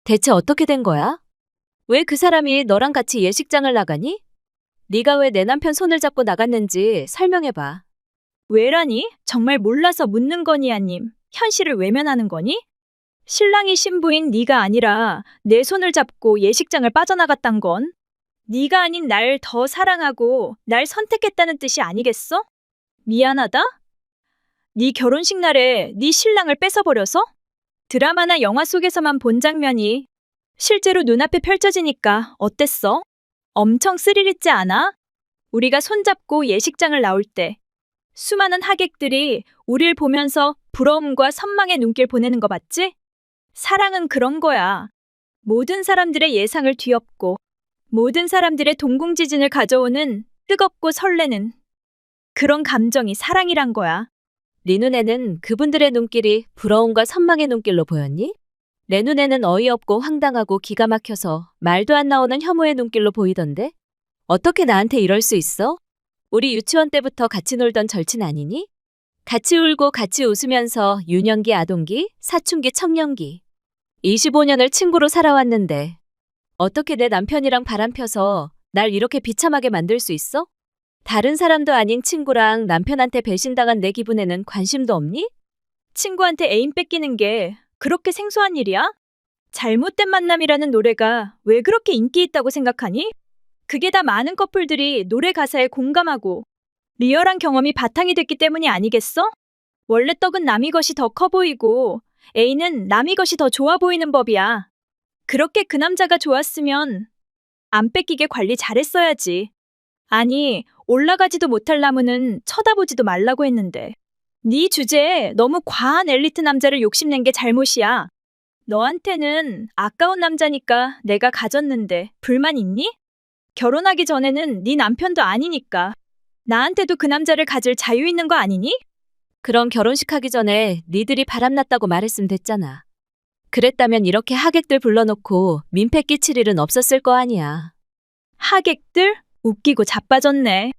대체 어떻게 된 거야? 왜 그 사람이 너랑 같이 예식장을 나가니? 네가 왜 내 남편 손을 잡고 나갔는지 설명해봐. 왜라니? 정말 몰라서 묻는 거니, 아님? 현실을 외면하는 거니? 신랑이 신부인 네가 아니라 내 손을 잡고 예식장을 빠져나갔단 건 네가 아닌 날 더 사랑하고 날 선택했다는 뜻이 아니겠어? 미안하다? 네 결혼식 날에 네 신랑을 뺏어버려서? 드라마나 영화 속에서만 본 장면이 실제로 눈앞에 펼쳐지니까 어땠어? 엄청 스릴 있지 않아? 우리가 손잡고 예식장을 나올 때 수많은 하객들이 우릴 보면서 부러움과 선망의 눈길 보내는 거 봤지? 사랑은 그런 거야. 모든 사람들의 예상을 뒤엎고 모든 사람들의 동공지진을 가져오는 뜨겁고 설레는 그런 감정이 사랑이란 거야. 네 눈에는 그분들의 눈길이 부러움과 선망의 눈길로 보였니? 내 눈에는 어이없고 황당하고 기가 막혀서 말도 안 나오는 혐오의 눈길로 보이던데? 어떻게 나한테 이럴 수 있어? 우리 유치원 때부터 같이 놀던 절친 아니니? 같이 울고 같이 웃으면서 유년기, 아동기, 사춘기, 청년기. 25년을 친구로 살아왔는데 어떻게 내 남편이랑 바람 펴서 날 이렇게 비참하게 만들 수 있어? 다른 사람도 아닌 친구랑 남편한테 배신당한 내 기분에는 관심도 없니? 친구한테 애인 뺏기는 게 그렇게 생소한 일이야? 잘못된 만남이라는 노래가 왜 그렇게 인기 있다고 생각하니? 그게 다 많은 커플들이 노래 가사에 공감하고 리얼한 경험이 바탕이 됐기 때문이 아니겠어? 원래 떡은 남이 것이 더 커 보이고 애인은 남이 것이 더 좋아 보이는 법이야. 그렇게 그 남자가 좋았으면 안 뺏기게 관리 잘했어야지. 아니, 올라가지도 못할 나무는 쳐다보지도 말라고 했는데. 네 주제에 너무 과한 엘리트 남자를 욕심낸 게 잘못이야. 너한테는 아까운 남자니까 내가 가졌는데 불만 있니? 결혼하기 전에는 네 남편도 아니니까 나한테도 그 남자를 가질 자유 있는 거 아니니? 그럼 결혼식 하기 전에 니들이 바람났다고 말했으면 됐잖아. 그랬다면 이렇게 하객들 불러놓고 민폐 끼칠 일은 없었을 거 아니야. 하객들? 웃기고 자빠졌네.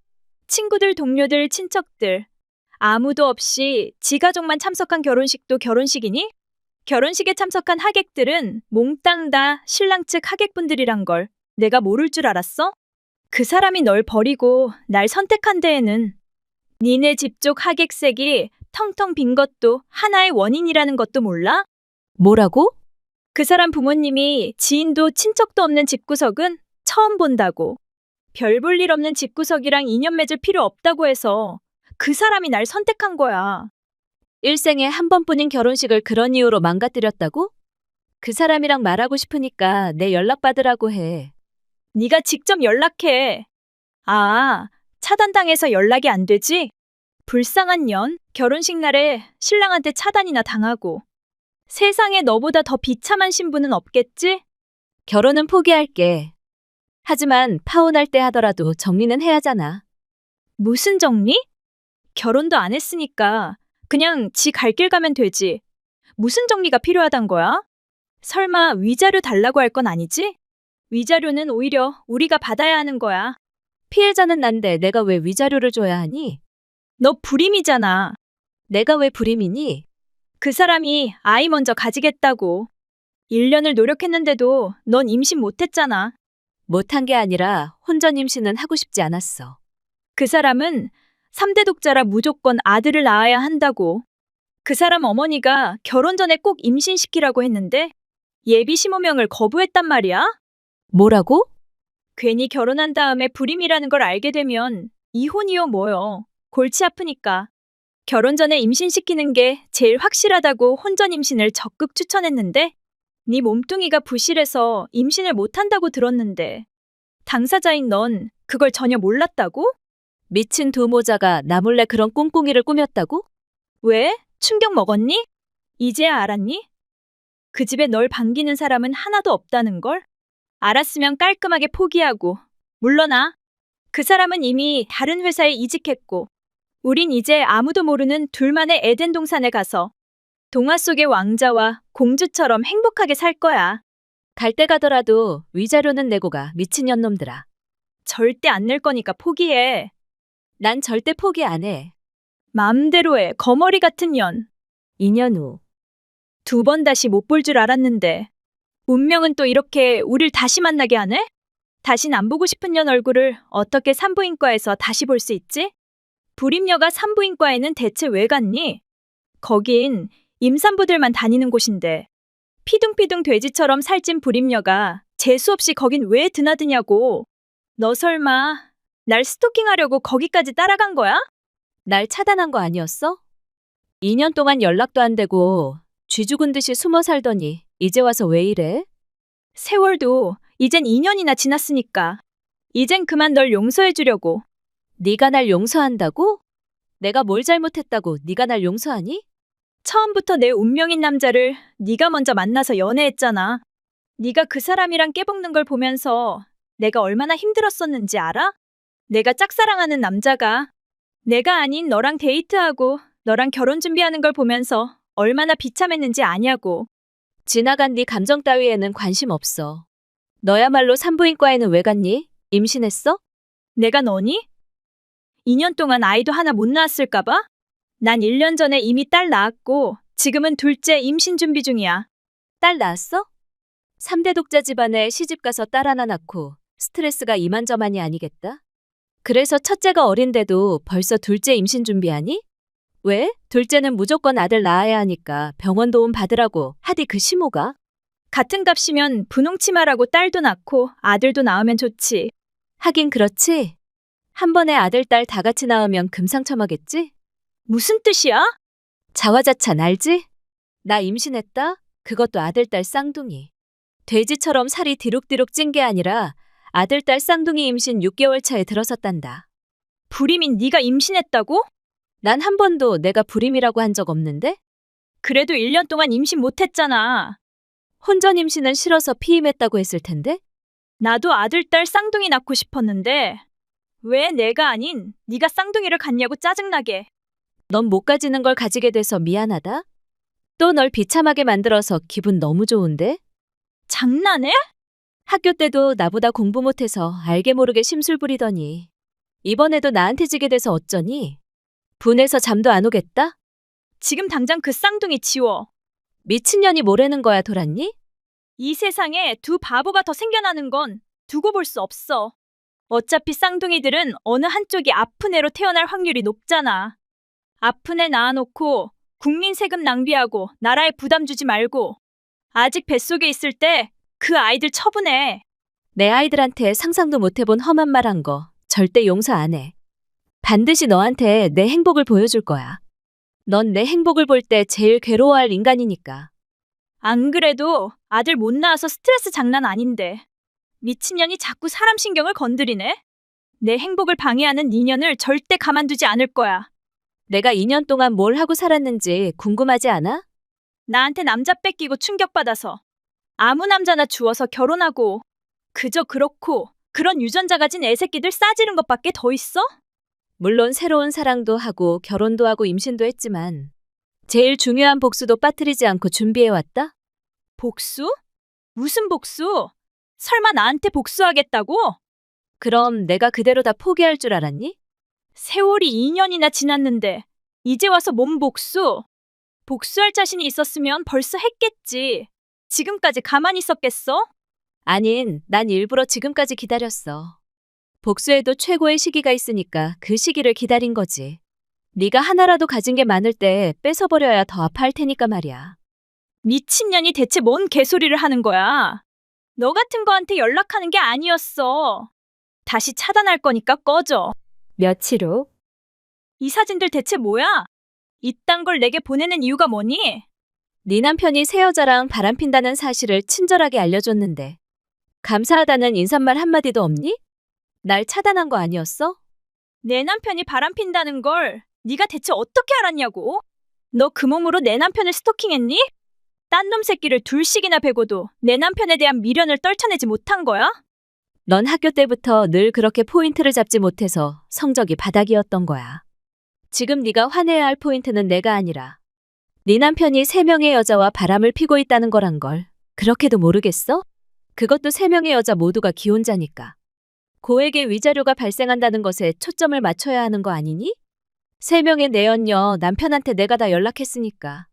친구들, 동료들, 친척들. 아무도 없이 지 가족만 참석한 결혼식도 결혼식이니? 결혼식에 참석한 하객들은 몽땅 다 신랑 측 하객분들이란 걸 내가 모를 줄 알았어? 그 사람이 널 버리고 날 선택한 데에는 니네 집 쪽 하객색이 텅텅 빈 것도 하나의 원인이라는 것도 몰라? 뭐라고? 그 사람 부모님이 지인도 친척도 없는 집구석은 처음 본다고. 별 볼 일 없는 집구석이랑 인연 맺을 필요 없다고 해서 그 사람이 날 선택한 거야. 일생에 한 번뿐인 결혼식을 그런 이유로 망가뜨렸다고? 그 사람이랑 말하고 싶으니까 내 연락 받으라고 해. 네가 직접 연락해. 아, 차단당해서 연락이 안 되지? 불쌍한 년, 결혼식 날에 신랑한테 차단이나 당하고. 세상에 너보다 더 비참한 신부는 없겠지? 결혼은 포기할게. 하지만 파혼할 때 하더라도 정리는 해야잖아. 무슨 정리? 결혼도 안 했으니까 그냥 지 갈 길 가면 되지. 무슨 정리가 필요하단 거야? 설마 위자료 달라고 할 건 아니지? 위자료는 오히려 우리가 받아야 하는 거야. 피해자는 난데 내가 왜 위자료를 줘야 하니? 너 불임이잖아. 내가 왜 불임이니? 그 사람이 아이 먼저 가지겠다고. 1년을 노력했는데도 넌 임신 못했잖아. 못한 게 아니라 혼전 임신은 하고 싶지 않았어. 그 사람은 3대 독자라 무조건 아들을 낳아야 한다고. 그 사람 어머니가 결혼 전에 꼭 임신시키라고 했는데 예비 시모명을 거부했단 말이야? 뭐라고? 괜히 결혼한 다음에 불임이라는 걸 알게 되면 이혼이요 뭐요. 골치 아프니까. 결혼 전에 임신시키는 게 제일 확실하다고 혼전 임신을 적극 추천했는데 네 몸뚱이가 부실해서 임신을 못한다고 들었는데 당사자인 넌 그걸 전혀 몰랐다고? 미친 두 모자가 나 몰래 그런 꿍꿍이를 꾸몄다고? 왜? 충격 먹었니? 이제야 알았니? 그 집에 널 반기는 사람은 하나도 없다는 걸? 알았으면 깔끔하게 포기하고 물러나. 그 사람은 이미 다른 회사에 이직했고 우린 이제 아무도 모르는 둘만의 에덴 동산에 가서 동화 속의 왕자와 공주처럼 행복하게 살 거야. 갈 때 가더라도 위자료는 내고 가, 미친년 놈들아. 절대 안 낼 거니까 포기해. 난 절대 포기 안 해. 마음대로 해. 거머리 같은 년. 2년 후. 2번 다시 못 볼 줄 알았는데 운명은 또 이렇게 우릴 다시 만나게 하네? 다신 안 보고 싶은 년 얼굴을 어떻게 산부인과에서 다시 볼 수 있지? 불임녀가 산부인과에는 대체 왜 갔니? 거긴 임산부들만 다니는 곳인데 피둥피둥 돼지처럼 살찐 불임녀가 재수없이 거긴 왜 드나드냐고. 너 설마 날 스토킹하려고 거기까지 따라간 거야? 날 차단한 거 아니었어? 2년 동안 연락도 안 되고 쥐 죽은 듯이 숨어 살더니 이제 와서 왜 이래? 세월도 이젠 2년이나 지났으니까 이젠 그만 널 용서해 주려고. 네가 날 용서한다고? 내가 뭘 잘못했다고 네가 날 용서하니? 처음부터 내 운명인 남자를 네가 먼저 만나서 연애했잖아. 네가 그 사람이랑 깨볶는 걸 보면서 내가 얼마나 힘들었었는지 알아? 내가 짝사랑하는 남자가 내가 아닌 너랑 데이트하고 너랑 결혼 준비하는 걸 보면서 얼마나 비참했는지 아냐고. 지나간 네 감정 따위에는 관심 없어. 너야말로 산부인과에는 왜 갔니? 임신했어? 내가 너니? 2년 동안 아이도 하나 못 낳았을까봐? 난 1년 전에 이미 딸 낳았고 지금은 둘째 임신 준비 중이야. 딸 낳았어? 3대 독자 집안에 시집가서 딸 하나 낳고 스트레스가 이만저만이 아니겠다? 그래서 첫째가 어린데도 벌써 둘째 임신 준비하니? 왜? 둘째는 무조건 아들 낳아야 하니까 병원 도움 받으라고 하디 그 시모가? 같은 값이면 분홍치마라고 딸도 낳고 아들도 낳으면 좋지. 하긴 그렇지. 한 번에 아들, 딸 다 같이 낳으면 금상첨화겠지? 무슨 뜻이야? 자화자찬 알지? 나 임신했다? 그것도 아들, 딸 쌍둥이. 돼지처럼 살이 디룩디룩 찐 게 아니라 아들, 딸 쌍둥이 임신 6개월 차에 들어섰단다. 불임인 네가 임신했다고? 난 한 번도 내가 불임이라고 한 적 없는데? 그래도 1년 동안 임신 못했잖아. 혼전 임신은 싫어서 피임했다고 했을 텐데? 나도 아들, 딸 쌍둥이 낳고 싶었는데 왜 내가 아닌 네가 쌍둥이를 갖냐고 짜증나게. 넌 못 가지는 걸 가지게 돼서 미안하다? 또 널 비참하게 만들어서 기분 너무 좋은데? 장난해? 학교 때도 나보다 공부 못해서 알게 모르게 심술 부리더니 이번에도 나한테 지게 돼서 어쩌니? 분해서 잠도 안 오겠다? 지금 당장 그 쌍둥이 지워. 미친년이 뭐라는 거야 돌았니? 이 세상에 두 바보가 더 생겨나는 건 두고 볼 수 없어. 어차피 쌍둥이들은 어느 한쪽이 아픈 애로 태어날 확률이 높잖아. 아픈 애 낳아놓고 국민 세금 낭비하고 나라에 부담 주지 말고 아직 뱃속에 있을 때 그 아이들 처분해. 내 아이들한테 상상도 못 해본 험한 말 한 거 절대 용서 안 해. 반드시 너한테 내 행복을 보여줄 거야. 넌 내 행복을 볼 때 제일 괴로워할 인간이니까. 안 그래도 아들 못 낳아서 스트레스 장난 아닌데. 미친년이 자꾸 사람 신경을 건드리네. 내 행복을 방해하는 네 년을 절대 가만두지 않을 거야. 내가 2년 동안 뭘 하고 살았는지 궁금하지 않아? 나한테 남자 뺏기고 충격받아서 아무 남자나 주워서 결혼하고 그저 그렇고 그런 유전자 가진 애새끼들 싸지른 것밖에 더 있어? 물론 새로운 사랑도 하고 결혼도 하고 임신도 했지만 제일 중요한 복수도 빠뜨리지 않고 준비해왔다? 복수? 무슨 복수? 설마 나한테 복수하겠다고? 그럼 내가 그대로 다 포기할 줄 알았니? 세월이 2년이나 지났는데 이제 와서 뭔 복수? 복수할 자신이 있었으면 벌써 했겠지. 지금까지 가만히 있었겠어? 아닌, 난 일부러 지금까지 기다렸어. 복수에도 최고의 시기가 있으니까 그 시기를 기다린 거지. 네가 하나라도 가진 게 많을 때 뺏어버려야 더 아파할 테니까 말이야. 미친년이 대체 뭔 개소리를 하는 거야? 너 같은 거한테 연락하는 게 아니었어. 다시 차단할 거니까 꺼져. 며칠 후 이 사진들 대체 뭐야? 이딴 걸 내게 보내는 이유가 뭐니? 네 남편이 새 여자랑 바람핀다는 사실을 친절하게 알려줬는데 감사하다는 인사말 한마디도 없니? 날 차단한 거 아니었어? 내 남편이 바람핀다는 걸 네가 대체 어떻게 알았냐고? 너 그 몸으로 내 남편을 스토킹했니? 딴 놈 새끼를 둘씩이나 베고도 내 남편에 대한 미련을 떨쳐내지 못한 거야? 넌 학교 때부터 늘 그렇게 포인트를 잡지 못해서 성적이 바닥이었던 거야. 지금 네가 화내야 할 포인트는 내가 아니라 네 남편이 3명의 여자와 바람을 피고 있다는 거란 걸 그렇게도 모르겠어? 그것도 3명의 여자 모두가 기혼자니까. 고액의 위자료가 발생한다는 것에 초점을 맞춰야 하는 거 아니니? 3명의 내연녀 남편한테 내가 다 연락했으니까.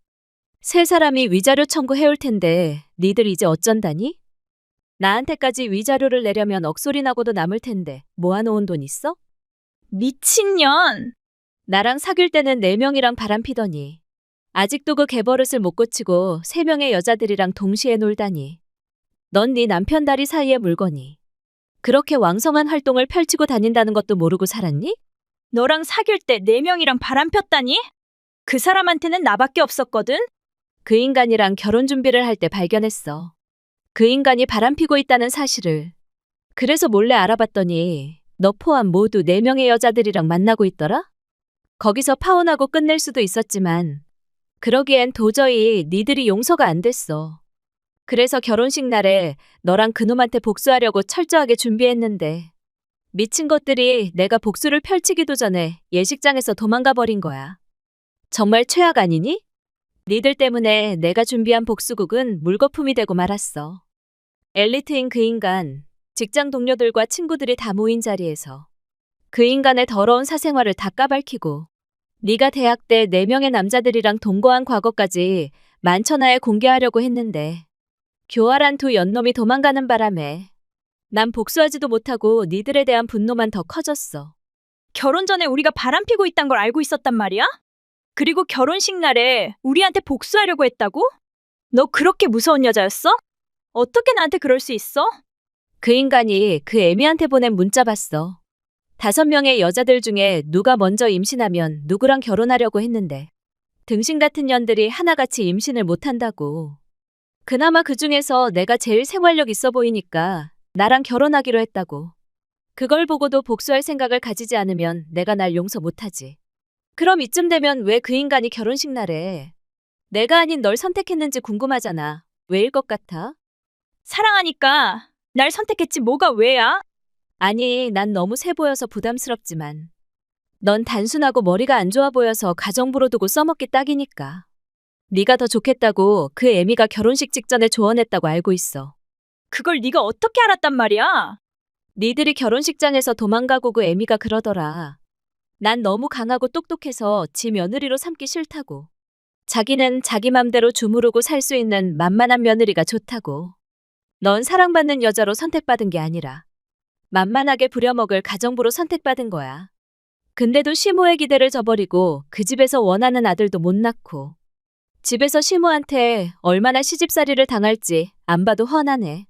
세 사람이 위자료 청구해올 텐데 니들 이제 어쩐다니? 나한테까지 위자료를 내려면 억소리 나고도 남을 텐데 모아놓은 돈 있어? 미친년! 나랑 사귈 때는 4명이랑 바람피더니 아직도 그 개버릇을 못 고치고 3명의 여자들이랑 동시에 놀다니. 넌 네 남편 다리 사이에 물거니. 그렇게 왕성한 활동을 펼치고 다닌다는 것도 모르고 살았니? 너랑 사귈 때 4명이랑 바람 폈다니? 그 사람한테는 나밖에 없었거든? 그 인간이랑 결혼 준비를 할 때 발견했어. 그 인간이 바람피고 있다는 사실을. 그래서 몰래 알아봤더니 너 포함 모두 4명의 여자들이랑 만나고 있더라? 거기서 파혼하고 끝낼 수도 있었지만 그러기엔 도저히 니들이 용서가 안 됐어. 그래서 결혼식 날에 너랑 그놈한테 복수하려고 철저하게 준비했는데 미친 것들이 내가 복수를 펼치기도 전에 예식장에서 도망가 버린 거야. 정말 최악 아니니? 니들 때문에 내가 준비한 복수극은 물거품이 되고 말았어. 엘리트인 그 인간, 직장 동료들과 친구들이 다 모인 자리에서 그 인간의 더러운 사생활을 다 까발키고 네가 대학 때 4명의 남자들이랑 동거한 과거까지 만천하에 공개하려고 했는데 교활한 두 연놈이 도망가는 바람에 난 복수하지도 못하고 니들에 대한 분노만 더 커졌어. 결혼 전에 우리가 바람 피고 있단 걸 알고 있었단 말이야? 그리고 결혼식 날에 우리한테 복수하려고 했다고? 너 그렇게 무서운 여자였어? 어떻게 나한테 그럴 수 있어? 그 인간이 그 애미한테 보낸 문자 봤어. 5명의 여자들 중에 누가 먼저 임신하면 누구랑 결혼하려고 했는데 등신 같은 년들이 하나같이 임신을 못한다고. 그나마 그 중에서 내가 제일 생활력 있어 보이니까 나랑 결혼하기로 했다고. 그걸 보고도 복수할 생각을 가지지 않으면 내가 날 용서 못하지. 그럼 이쯤 되면 왜 그 인간이 결혼식 날에 내가 아닌 널 선택했는지 궁금하잖아. 왜일 것 같아? 사랑하니까 날 선택했지 뭐가 왜야? 아니, 난 너무 세 보여서 부담스럽지만 넌 단순하고 머리가 안 좋아 보여서 가정부로 두고 써먹기 딱이니까. 네가 더 좋겠다고 그 애미가 결혼식 직전에 조언했다고 알고 있어. 그걸 네가 어떻게 알았단 말이야? 니들이 결혼식장에서 도망가고 그 애미가 그러더라. 난 너무 강하고 똑똑해서 지 며느리로 삼기 싫다고. 자기는 자기 맘대로 주무르고 살 수 있는 만만한 며느리가 좋다고. 넌 사랑받는 여자로 선택받은 게 아니라 만만하게 부려먹을 가정부로 선택받은 거야. 근데도 시모의 기대를 저버리고 그 집에서 원하는 아들도 못 낳고 집에서 시모한테 얼마나 시집살이를 당할지 안 봐도 훤하네.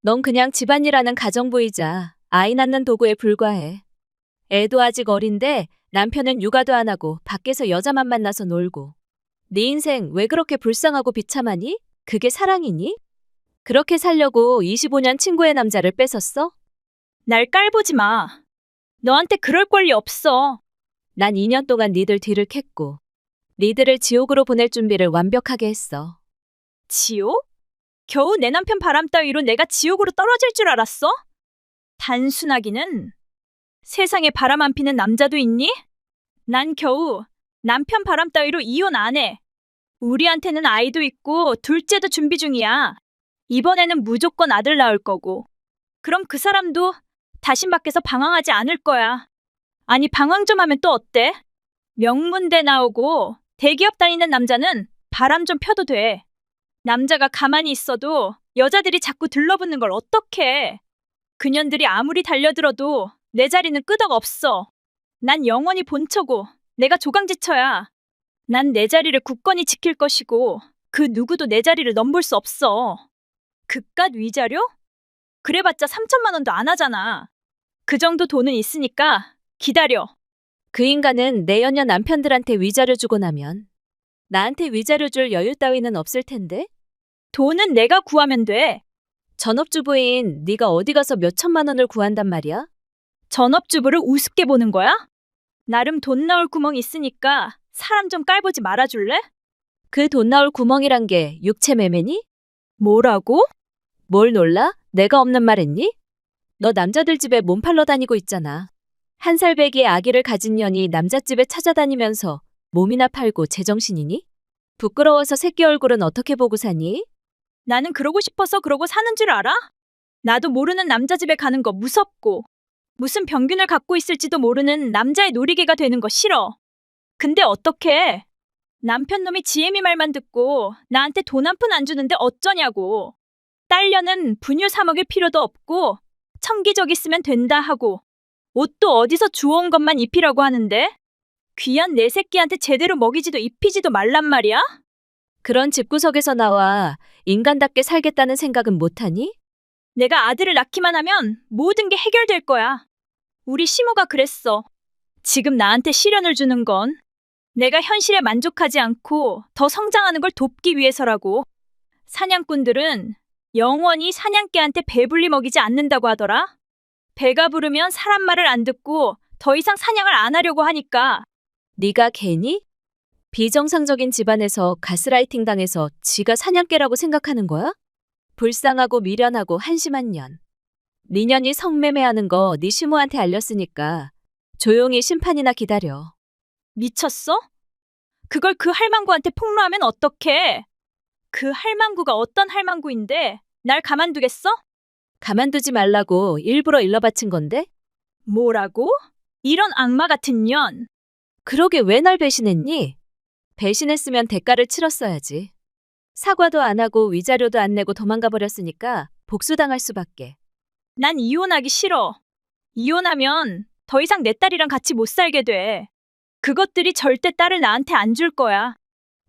넌 그냥 집안일하는 가정부이자 아이 낳는 도구에 불과해. 애도 아직 어린데 남편은 육아도 안 하고 밖에서 여자만 만나서 놀고. 네 인생 왜 그렇게 불쌍하고 비참하니? 그게 사랑이니? 그렇게 살려고 25년 친구의 남자를 뺏었어? 날 깔보지 마. 너한테 그럴 권리 없어. 난 2년 동안 니들 뒤를 캤고 니들을 지옥으로 보낼 준비를 완벽하게 했어. 지옥? 겨우 내 남편 바람 따위로 내가 지옥으로 떨어질 줄 알았어? 단순하기는. 세상에 바람 안 피는 남자도 있니? 난 겨우 남편 바람 따위로 이혼 안 해. 우리한테는 아이도 있고 둘째도 준비 중이야. 이번에는 무조건 아들 낳을 거고. 그럼 그 사람도 다신 밖에서 방황하지 않을 거야. 아니 방황 좀 하면 또 어때? 명문대 나오고 대기업 다니는 남자는 바람 좀 펴도 돼. 남자가 가만히 있어도 여자들이 자꾸 들러붙는 걸 어떡해. 그년들이 아무리 달려들어도 내 자리는 끄덕 없어. 난 영원히 본처고 내가 조강지처야. 난 내 자리를 굳건히 지킬 것이고 그 누구도 내 자리를 넘볼 수 없어. 그깟 위자료? 그래봤자 3천만 원도 안 하잖아. 그 정도 돈은 있으니까 기다려. 그 인간은 내연녀 남편들한테 위자료 주고 나면 나한테 위자료 줄 여유 따위는 없을 텐데? 돈은 내가 구하면 돼. 전업주부인 네가 어디 가서 몇 천만 원을 구한단 말이야? 전업주부를 우습게 보는 거야? 나름 돈 나올 구멍 있으니까 사람 좀 깔보지 말아줄래? 그 돈 나올 구멍이란 게 육체 매매니? 뭐라고? 뭘 놀라? 내가 없는 말 했니? 너 남자들 집에 몸팔러 다니고 있잖아. 1살 배기의 아기를 가진 년이 남잣집에 찾아다니면서 몸이나 팔고 제정신이니? 부끄러워서 새끼 얼굴은 어떻게 보고 사니? 나는 그러고 싶어서 그러고 사는 줄 알아? 나도 모르는 남자 집에 가는 거 무섭고 무슨 병균을 갖고 있을지도 모르는 남자의 놀이개가 되는 거 싫어. 근데 어떡해? 남편 놈이 지혜미 말만 듣고 나한테 돈 한 푼 안 주는데 어쩌냐고. 딸려는 분유 사 먹일 필요도 없고 청기저기 쓰면 된다 하고 옷도 어디서 주워온 것만 입히라고 하는데 귀한 내 새끼한테 제대로 먹이지도 입히지도 말란 말이야? 그런 집구석에서 나와 인간답게 살겠다는 생각은 못하니? 내가 아들을 낳기만 하면 모든 게 해결될 거야. 우리 시모가 그랬어. 지금 나한테 시련을 주는 건 내가 현실에 만족하지 않고 더 성장하는 걸 돕기 위해서라고. 사냥꾼들은 영원히 사냥개한테 배불리 먹이지 않는다고 하더라. 배가 부르면 사람 말을 안 듣고 더 이상 사냥을 안 하려고 하니까. 네가 개니? 비정상적인 집안에서 가스라이팅 당해서 지가 사냥개라고 생각하는 거야? 불쌍하고 미련하고 한심한 년. 네 년이 성매매하는 거 네 시모한테 알렸으니까 조용히 심판이나 기다려. 미쳤어? 그걸 그 할망구한테 폭로하면 어떡해? 그 할망구가 어떤 할망구인데 날 가만두겠어? 가만두지 말라고 일부러 일러 바친 건데? 뭐라고? 이런 악마 같은 년. 그러게 왜 날 배신했니? 배신했으면 대가를 치렀어야지. 사과도 안 하고 위자료도 안 내고 도망가 버렸으니까 복수당할 수밖에. 난 이혼하기 싫어. 이혼하면 더 이상 내 딸이랑 같이 못 살게 돼. 그것들이 절대 딸을 나한테 안 줄 거야.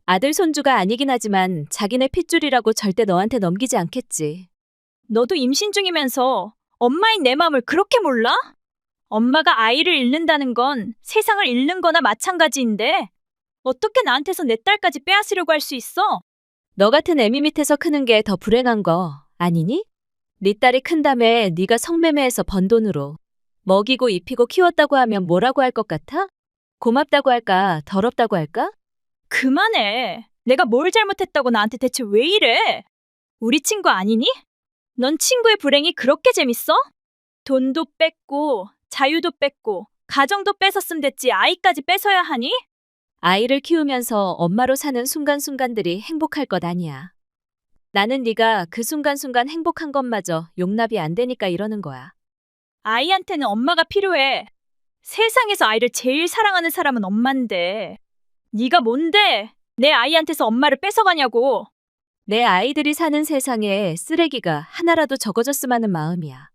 아들 손주가 아니긴 하지만 자기네 핏줄이라고 절대 너한테 넘기지 않겠지. 너도 임신 중이면서 엄마인 내 마음을 그렇게 몰라? 엄마가 아이를 잃는다는 건 세상을 잃는 거나 마찬가지인데 어떻게 나한테서 내 딸까지 빼앗으려고 할 수 있어? 너 같은 애미 밑에서 크는 게 더 불행한 거 아니니? 네 딸이 큰 다음에 네가 성매매해서 번 돈으로 먹이고 입히고 키웠다고 하면 뭐라고 할 것 같아? 고맙다고 할까? 더럽다고 할까? 그만해. 내가 뭘 잘못했다고 나한테 대체 왜 이래? 우리 친구 아니니? 넌 친구의 불행이 그렇게 재밌어? 돈도 뺏고 자유도 뺏고 가정도 뺏었으면 됐지 아이까지 뺏어야 하니? 아이를 키우면서 엄마로 사는 순간순간들이 행복할 것 아니야. 나는 네가 그 순간순간 행복한 것마저 용납이 안 되니까 이러는 거야. 아이한테는 엄마가 필요해. 세상에서 아이를 제일 사랑하는 사람은 엄마인데. 네가 뭔데 내 아이한테서 엄마를 뺏어가냐고. 내 아이들이 사는 세상에 쓰레기가 하나라도 적어졌으면 하는 마음이야.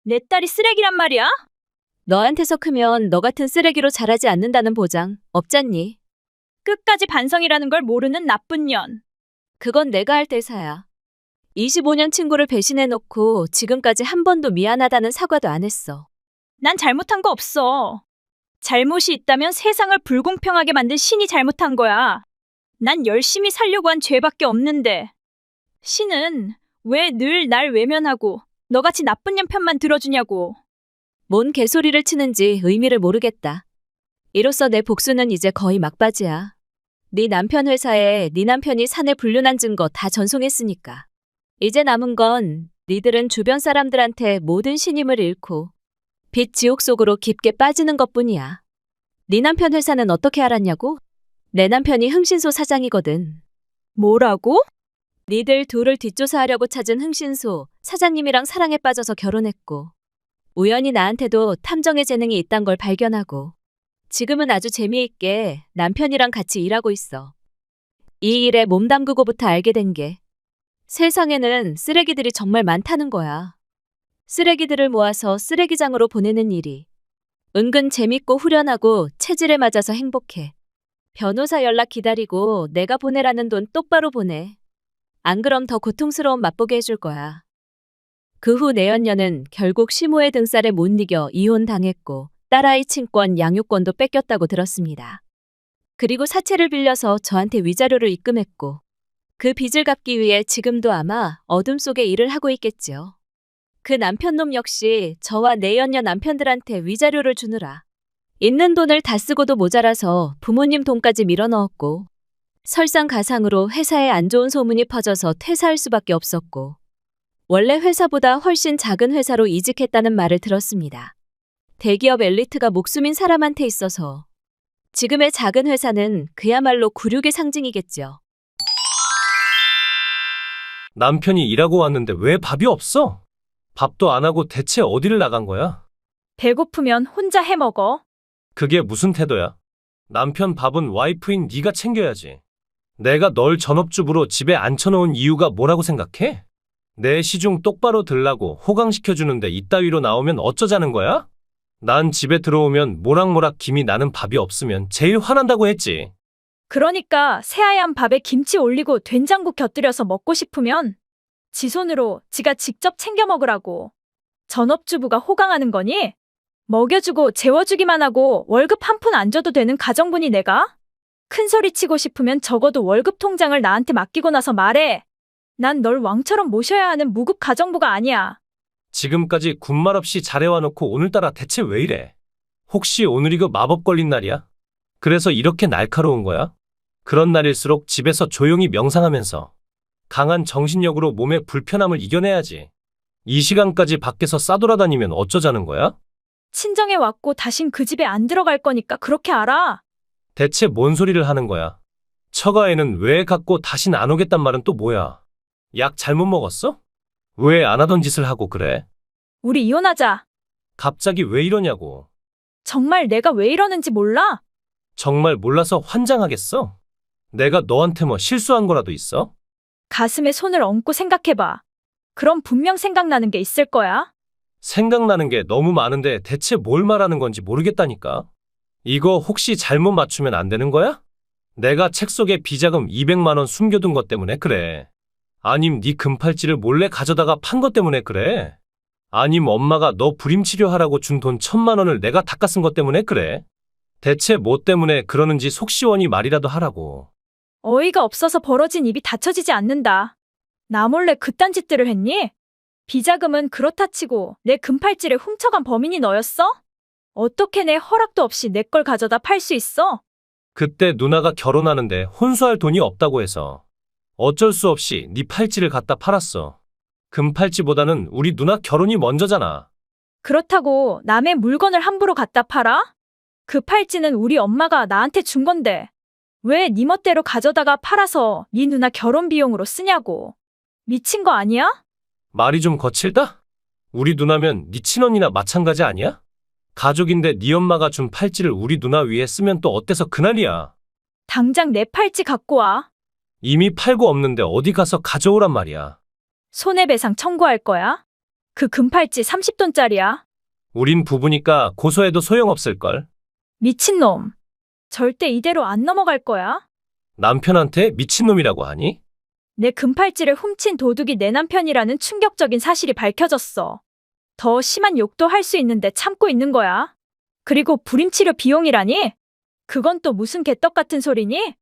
내 딸이 쓰레기란 말이야? 너한테서 크면 너 같은 쓰레기로 자라지 않는다는 보장 없잖니? 끝까지 반성이라는 걸 모르는 나쁜 년. 그건 내가 할 대사야. 25년 친구를 배신해놓고 지금까지 한 번도 미안하다는 사과도 안 했어. 난 잘못한 거 없어. 잘못이 있다면 세상을 불공평하게 만든 신이 잘못한 거야. 난 열심히 살려고 한 죄밖에 없는데. 신은 왜 늘 날 외면하고 너같이 나쁜 년 편만 들어주냐고. 뭔 개소리를 치는지 의미를 모르겠다. 이로써 내 복수는 이제 거의 막바지야. 네 남편 회사에 네 남편이 사내 불륜한 증거 다 전송했으니까. 이제 남은 건 니들은 주변 사람들한테 모든 신임을 잃고 빚 지옥 속으로 깊게 빠지는 것뿐이야. 네 남편 회사는 어떻게 알았냐고? 내 남편이 흥신소 사장이거든. 뭐라고? 니들 둘을 뒷조사하려고 찾은 흥신소 사장님이랑 사랑에 빠져서 결혼했고 우연히 나한테도 탐정의 재능이 있단 걸 발견하고 지금은 아주 재미있게 남편이랑 같이 일하고 있어. 이 일에 몸 담그고부터 알게 된 게 세상에는 쓰레기들이 정말 많다는 거야. 쓰레기들을 모아서 쓰레기장으로 보내는 일이 은근 재밌고 후련하고 체질에 맞아서 행복해. 변호사 연락 기다리고 내가 보내라는 돈 똑바로 보내. 안 그럼 더 고통스러운 맛보게 해줄 거야. 그 후 내연녀는 결국 시모의 등살에 못 이겨 이혼당했고 딸아이 친권, 양육권도 뺏겼다고 들었습니다. 그리고 사채를 빌려서 저한테 위자료를 입금했고 그 빚을 갚기 위해 지금도 아마 어둠 속에 일을 하고 있겠지요. 그 남편놈 역시 저와 내연녀 남편들한테 위자료를 주느라 있는 돈을 다 쓰고도 모자라서 부모님 돈까지 밀어넣었고 설상가상으로 회사에 안 좋은 소문이 퍼져서 퇴사할 수밖에 없었고 원래 회사보다 훨씬 작은 회사로 이직했다는 말을 들었습니다. 대기업 엘리트가 목숨인 사람한테 있어서 지금의 작은 회사는 그야말로 굴욕의 상징이겠죠. 남편이 일하고 왔는데 왜 밥이 없어? 밥도 안 하고 대체 어디를 나간 거야? 배고프면 혼자 해 먹어. 그게 무슨 태도야? 남편 밥은 와이프인 네가 챙겨야지. 내가 널 전업주부로 집에 앉혀놓은 이유가 뭐라고 생각해? 내 시중 똑바로 들라고 호강시켜주는데 이따위로 나오면 어쩌자는 거야? 난 집에 들어오면 모락모락 김이 나는 밥이 없으면 제일 화난다고 했지. 그러니까 새하얀 밥에 김치 올리고 된장국 곁들여서 먹고 싶으면 지 손으로 지가 직접 챙겨 먹으라고. 전업주부가 호강하는 거니? 먹여주고 재워주기만 하고 월급 한 푼 안 줘도 되는 가정분이 내가? 큰 소리 치고 싶으면 적어도 월급 통장을 나한테 맡기고 나서 말해. 난 널 왕처럼 모셔야 하는 무급 가정부가 아니야. 지금까지 군말 없이 잘해와놓고 오늘따라 대체 왜 이래? 혹시 오늘이 그 마법 걸린 날이야? 그래서 이렇게 날카로운 거야? 그런 날일수록 집에서 조용히 명상하면서 강한 정신력으로 몸의 불편함을 이겨내야지. 이 시간까지 밖에서 싸돌아다니면 어쩌자는 거야? 친정에 왔고 다신 그 집에 안 들어갈 거니까 그렇게 알아. 대체 뭔 소리를 하는 거야? 처가에는 왜 갔고 다신 안 오겠단 말은 또 뭐야? 약 잘못 먹었어? 왜 안 하던 짓을 하고 그래? 우리 이혼하자. 갑자기 왜 이러냐고. 정말 내가 왜 이러는지 몰라? 정말 몰라서 환장하겠어? 내가 너한테 뭐 실수한 거라도 있어? 가슴에 손을 얹고 생각해봐. 그럼 분명 생각나는 게 있을 거야. 생각나는 게 너무 많은데 대체 뭘 말하는 건지 모르겠다니까. 이거 혹시 잘못 맞추면 안 되는 거야? 내가 책 속에 비자금 200만 원 숨겨둔 것 때문에 그래. 아님 네 금팔찌를 몰래 가져다가 판 것 때문에 그래. 아님 엄마가 너 불임 치료하라고 준 돈 1,000만 원을 내가 닦아 쓴 것 때문에 그래. 대체 뭐 때문에 그러는지 속 시원히 말이라도 하라고. 어이가 없어서 벌어진 입이 닫혀지지 않는다. 나 몰래 그딴 짓들을 했니? 비자금은 그렇다 치고 내 금팔찌를 훔쳐간 범인이 너였어? 어떻게 내 허락도 없이 내 걸 가져다 팔 수 있어? 그때 누나가 결혼하는데 혼수할 돈이 없다고 해서 어쩔 수 없이 네 팔찌를 갖다 팔았어. 금팔찌보다는 우리 누나 결혼이 먼저잖아. 그렇다고 남의 물건을 함부로 갖다 팔아? 그 팔찌는 우리 엄마가 나한테 준 건데 왜 네 멋대로 가져다가 팔아서 네 누나 결혼 비용으로 쓰냐고. 미친 거 아니야? 말이 좀 거칠다? 우리 누나면 네 친언니나 마찬가지 아니야? 가족인데 네 엄마가 준 팔찌를 우리 누나 위에 쓰면 또 어때서 그날이야. 당장 내 팔찌 갖고 와. 이미 팔고 없는데 어디 가서 가져오란 말이야. 손해배상 청구할 거야? 그 금팔찌 30돈짜리야. 우린 부부니까 고소해도 소용없을걸. 미친놈. 절대 이대로 안 넘어갈 거야. 남편한테 미친놈이라고 하니? 내 금팔찌를 훔친 도둑이 내 남편이라는 충격적인 사실이 밝혀졌어. 더 심한 욕도 할 수 있는데 참고 있는 거야. 그리고 불임치료 비용이라니? 그건 또 무슨 개떡 같은 소리니?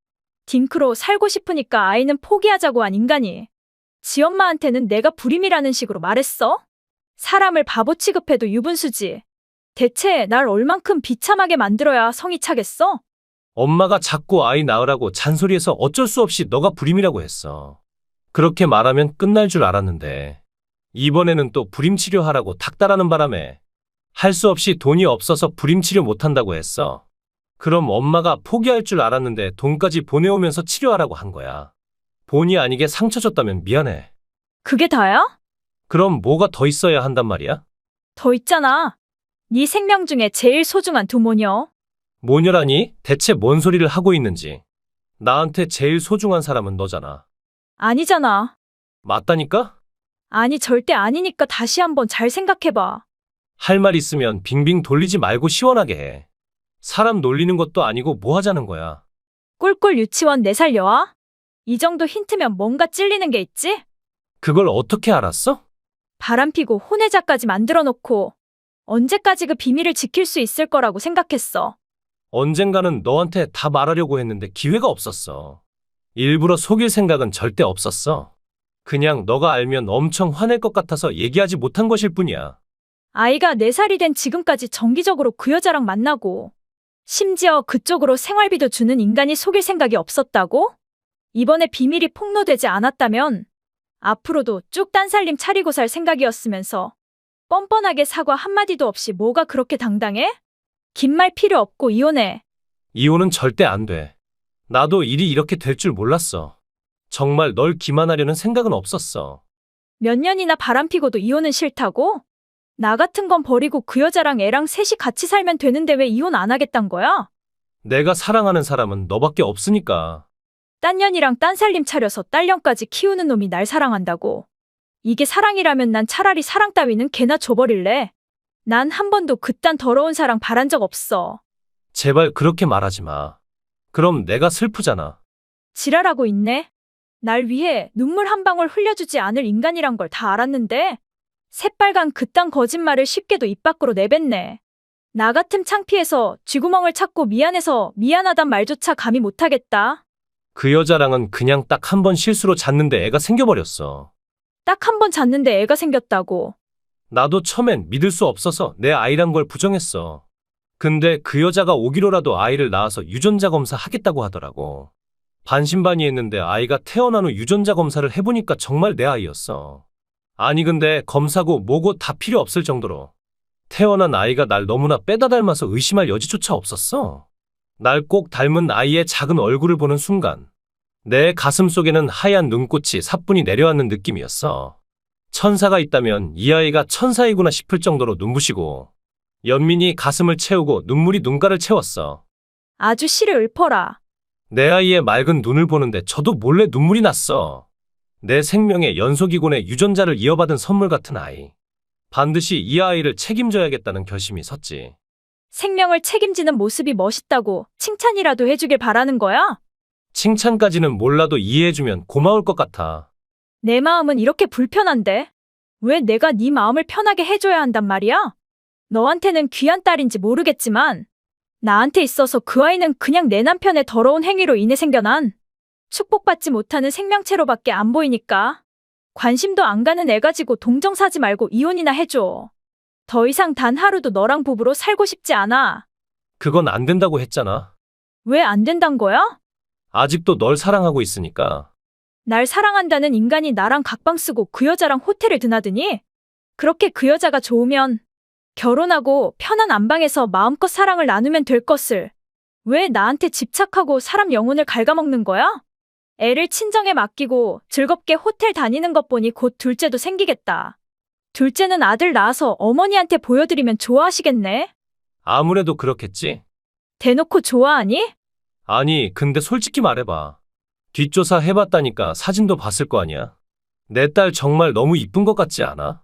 딩크로 살고 싶으니까 아이는 포기하자고 한 인간이. 지 엄마한테는 내가 불임이라는 식으로 말했어? 사람을 바보 취급해도 유분수지. 대체 날 얼만큼 비참하게 만들어야 성이 차겠어? 엄마가 자꾸 아이 낳으라고 잔소리해서 어쩔 수 없이 너가 불임이라고 했어. 그렇게 말하면 끝날 줄 알았는데 이번에는 또 불임치료하라고 닥달하는 바람에 할 수 없이 돈이 없어서 불임치료 못한다고 했어. 그럼 엄마가 포기할 줄 알았는데 돈까지 보내오면서 치료하라고 한 거야. 본의 아니게 상처 줬다면 미안해. 그게 다야? 그럼 뭐가 더 있어야 한단 말이야? 더 있잖아. 네 생명 중에 제일 소중한 두 모녀. 모녀라니 대체 뭔 소리를 하고 있는지. 나한테 제일 소중한 사람은 너잖아. 아니잖아. 맞다니까? 아니 절대 아니니까 다시 한번 잘 생각해봐. 할 말 있으면 빙빙 돌리지 말고 시원하게 해. 사람 놀리는 것도 아니고 뭐 하자는 거야. 꿀꿀 유치원 4살 여아? 이 정도 힌트면 뭔가 찔리는 게 있지? 그걸 어떻게 알았어? 바람피고 혼외자까지 만들어 놓고 언제까지 그 비밀을 지킬 수 있을 거라고 생각했어. 언젠가는 너한테 다 말하려고 했는데 기회가 없었어. 일부러 속일 생각은 절대 없었어. 그냥 너가 알면 엄청 화낼 것 같아서 얘기하지 못한 것일 뿐이야. 아이가 4살이 된 지금까지 정기적으로 그 여자랑 만나고 심지어 그쪽으로 생활비도 주는 인간이 속일 생각이 없었다고? 이번에 비밀이 폭로되지 않았다면 앞으로도 쭉 딴살림 차리고 살 생각이었으면서 뻔뻔하게 사과 한마디도 없이 뭐가 그렇게 당당해? 긴 말 필요 없고 이혼해. 이혼은 절대 안 돼. 나도 일이 이렇게 될 줄 몰랐어. 정말 널 기만하려는 생각은 없었어. 몇 년이나 바람피고도 이혼은 싫다고? 나 같은 건 버리고 그 여자랑 애랑 셋이 같이 살면 되는데 왜 이혼 안 하겠단 거야? 내가 사랑하는 사람은 너밖에 없으니까. 딴 년이랑 딴 살림 차려서 딸년까지 키우는 놈이 날 사랑한다고. 이게 사랑이라면 난 차라리 사랑 따위는 개나 줘버릴래. 난 한 번도 그딴 더러운 사랑 바란 적 없어. 제발 그렇게 말하지 마. 그럼 내가 슬프잖아. 지랄하고 있네. 날 위해 눈물 한 방울 흘려주지 않을 인간이란 걸 다 알았는데 새빨간 그딴 거짓말을 쉽게도 입 밖으로 내뱉네. 나 같음 창피해서 쥐구멍을 찾고 미안해서 미안하단 말조차 감히 못하겠다. 그 여자랑은 그냥 딱 한 번 실수로 잤는데 애가 생겨버렸어. 딱 한 번 잤는데 애가 생겼다고. 나도 처음엔 믿을 수 없어서 내 아이란 걸 부정했어. 근데 그 여자가 오기로라도 아이를 낳아서 유전자 검사 하겠다고 하더라고. 반신반의했는데 아이가 태어난 후 유전자 검사를 해보니까 정말 내 아이였어. 아니 근데 검사고 뭐고 다 필요 없을 정도로 태어난 아이가 날 너무나 빼다 닮아서 의심할 여지조차 없었어. 날 꼭 닮은 아이의 작은 얼굴을 보는 순간 내 가슴 속에는 하얀 눈꽃이 사뿐히 내려앉는 느낌이었어. 천사가 있다면 이 아이가 천사이구나 싶을 정도로 눈부시고 연민이 가슴을 채우고 눈물이 눈가를 채웠어. 아주 실을 읊어라. 내 아이의 맑은 눈을 보는데 저도 몰래 눈물이 났어. 내 생명의 연소기곤의 유전자를 이어받은 선물 같은 아이. 반드시 이 아이를 책임져야겠다는 결심이 섰지. 생명을 책임지는 모습이 멋있다고 칭찬이라도 해주길 바라는 거야? 칭찬까지는 몰라도 이해해주면 고마울 것 같아. 내 마음은 이렇게 불편한데? 왜 내가 네 마음을 편하게 해줘야 한단 말이야? 너한테는 귀한 딸인지 모르겠지만 나한테 있어서 그 아이는 그냥 내 남편의 더러운 행위로 인해 생겨난 축복받지 못하는 생명체로밖에 안 보이니까 관심도 안 가는 애 가지고 동정 사지 말고 이혼이나 해줘. 더 이상 단 하루도 너랑 부부로 살고 싶지 않아. 그건 안 된다고 했잖아. 왜 안 된단 거야? 아직도 널 사랑하고 있으니까. 날 사랑한다는 인간이 나랑 각방 쓰고 그 여자랑 호텔을 드나드니? 그렇게 그 여자가 좋으면 결혼하고 편한 안방에서 마음껏 사랑을 나누면 될 것을 왜 나한테 집착하고 사람 영혼을 갉아먹는 거야? 애를 친정에 맡기고 즐겁게 호텔 다니는 것 보니 곧 둘째도 생기겠다. 둘째는 아들 낳아서 어머니한테 보여드리면 좋아하시겠네? 아무래도 그렇겠지? 대놓고 좋아하니? 아니, 근데 솔직히 말해봐. 뒷조사 해봤다니까 사진도 봤을 거 아니야? 내 딸 정말 너무 이쁜 것 같지 않아?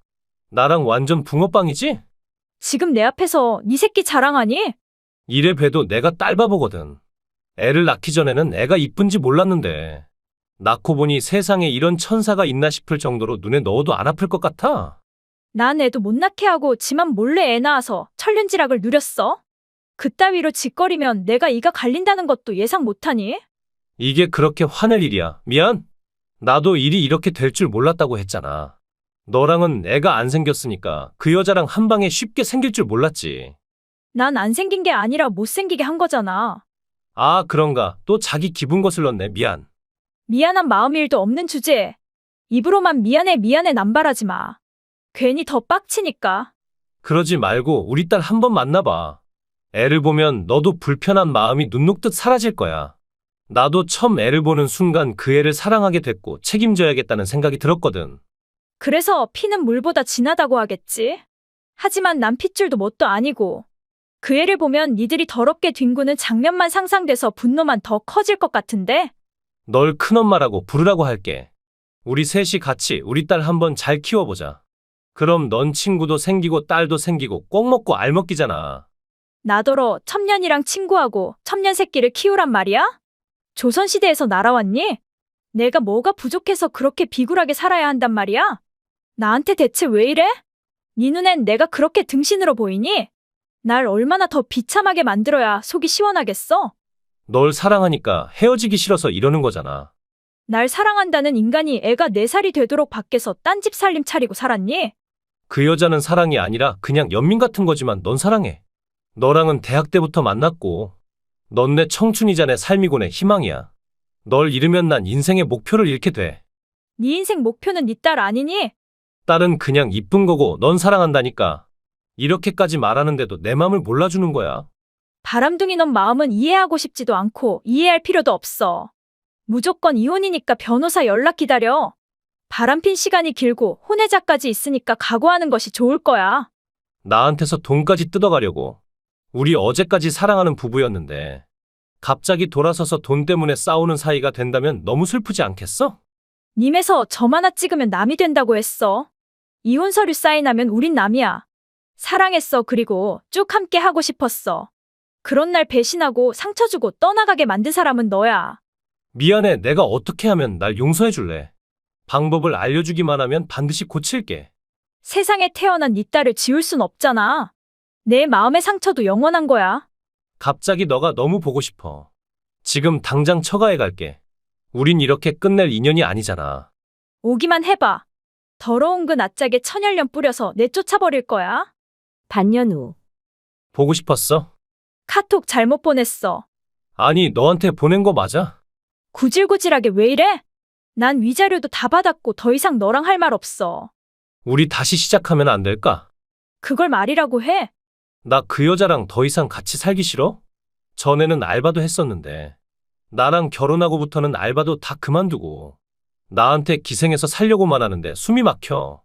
나랑 완전 붕어빵이지? 지금 내 앞에서 네 새끼 자랑하니? 이래 봬도 내가 딸 바보거든. 애를 낳기 전에는 애가 이쁜지 몰랐는데 낳고 보니 세상에 이런 천사가 있나 싶을 정도로 눈에 넣어도 안 아플 것 같아. 난 애도 못 낳게 하고 지만 몰래 애 낳아서 천륜지락을 누렸어? 그따위로 짓거리면 내가 이가 갈린다는 것도 예상 못하니? 이게 그렇게 화낼 일이야. 미안. 나도 일이 이렇게 될 줄 몰랐다고 했잖아. 너랑은 애가 안 생겼으니까 그 여자랑 한 방에 쉽게 생길 줄 몰랐지. 난 안 생긴 게 아니라 못생기게 한 거잖아. 아, 그런가. 또 자기 기분 거슬렀네. 미안. 미안한 마음 일도 없는 주제에 입으로만 미안해 미안해 남발하지 마. 괜히 더 빡치니까. 그러지 말고 우리 딸 한 번 만나봐. 애를 보면 너도 불편한 마음이 눈 녹듯 사라질 거야. 나도 처음 애를 보는 순간 그 애를 사랑하게 됐고 책임져야겠다는 생각이 들었거든. 그래서 피는 물보다 진하다고 하겠지. 하지만 난 핏줄도 뭣도 아니고 그 애를 보면 니들이 더럽게 뒹구는 장면만 상상돼서 분노만 더 커질 것 같은데? 널 큰엄마라고 부르라고 할게. 우리 셋이 같이 우리 딸 한번 잘 키워보자. 그럼 넌 친구도 생기고 딸도 생기고 꼭 먹고 알 먹기잖아. 나더러 첩년이랑 친구하고 첩년 새끼를 키우란 말이야? 조선시대에서 날아왔니? 내가 뭐가 부족해서 그렇게 비굴하게 살아야 한단 말이야? 나한테 대체 왜 이래? 네 눈엔 내가 그렇게 등신으로 보이니? 날 얼마나 더 비참하게 만들어야 속이 시원하겠어? 널 사랑하니까 헤어지기 싫어서 이러는 거잖아. 날 사랑한다는 인간이 애가 4살이 되도록 밖에서 딴집 살림 차리고 살았니? 그 여자는 사랑이 아니라 그냥 연민 같은 거지만 넌 사랑해. 너랑은 대학 때부터 만났고 넌 내 청춘이자 내 삶이고 내 희망이야. 널 잃으면 난 인생의 목표를 잃게 돼. 네 인생 목표는 네 딸 아니니? 딸은 그냥 이쁜 거고 넌 사랑한다니까. 이렇게까지 말하는데도 내 맘을 몰라주는 거야. 바람둥이 넌 마음은 이해하고 싶지도 않고 이해할 필요도 없어. 무조건 이혼이니까 변호사 연락 기다려. 바람핀 시간이 길고 혼외자까지 있으니까 각오하는 것이 좋을 거야. 나한테서 돈까지 뜯어가려고. 우리 어제까지 사랑하는 부부였는데 갑자기 돌아서서 돈 때문에 싸우는 사이가 된다면 너무 슬프지 않겠어? 님에서 점 하나 찍으면 남이 된다고 했어. 이혼 서류 사인하면 우린 남이야. 사랑했어. 그리고 쭉 함께 하고 싶었어. 그런 날 배신하고 상처 주고 떠나가게 만든 사람은 너야. 미안해. 내가 어떻게 하면 날 용서해 줄래? 방법을 알려주기만 하면 반드시 고칠게. 세상에 태어난 네 딸을 지울 순 없잖아. 내 마음의 상처도 영원한 거야. 갑자기 너가 너무 보고 싶어. 지금 당장 처가에 갈게. 우린 이렇게 끝낼 인연이 아니잖아. 오기만 해봐. 더러운 그 낯짝에 천열염 뿌려서 내쫓아버릴 거야. 반년 후. 보고 싶었어? 카톡 잘못 보냈어. 아니, 너한테 보낸 거 맞아? 구질구질하게 왜 이래? 난 위자료도 다 받았고 더 이상 너랑 할 말 없어. 우리 다시 시작하면 안 될까? 그걸 말이라고 해? 나 그 여자랑 더 이상 같이 살기 싫어? 전에는 알바도 했었는데. 나랑 결혼하고부터는 알바도 다 그만두고. 나한테 기생해서 살려고만 하는데 숨이 막혀.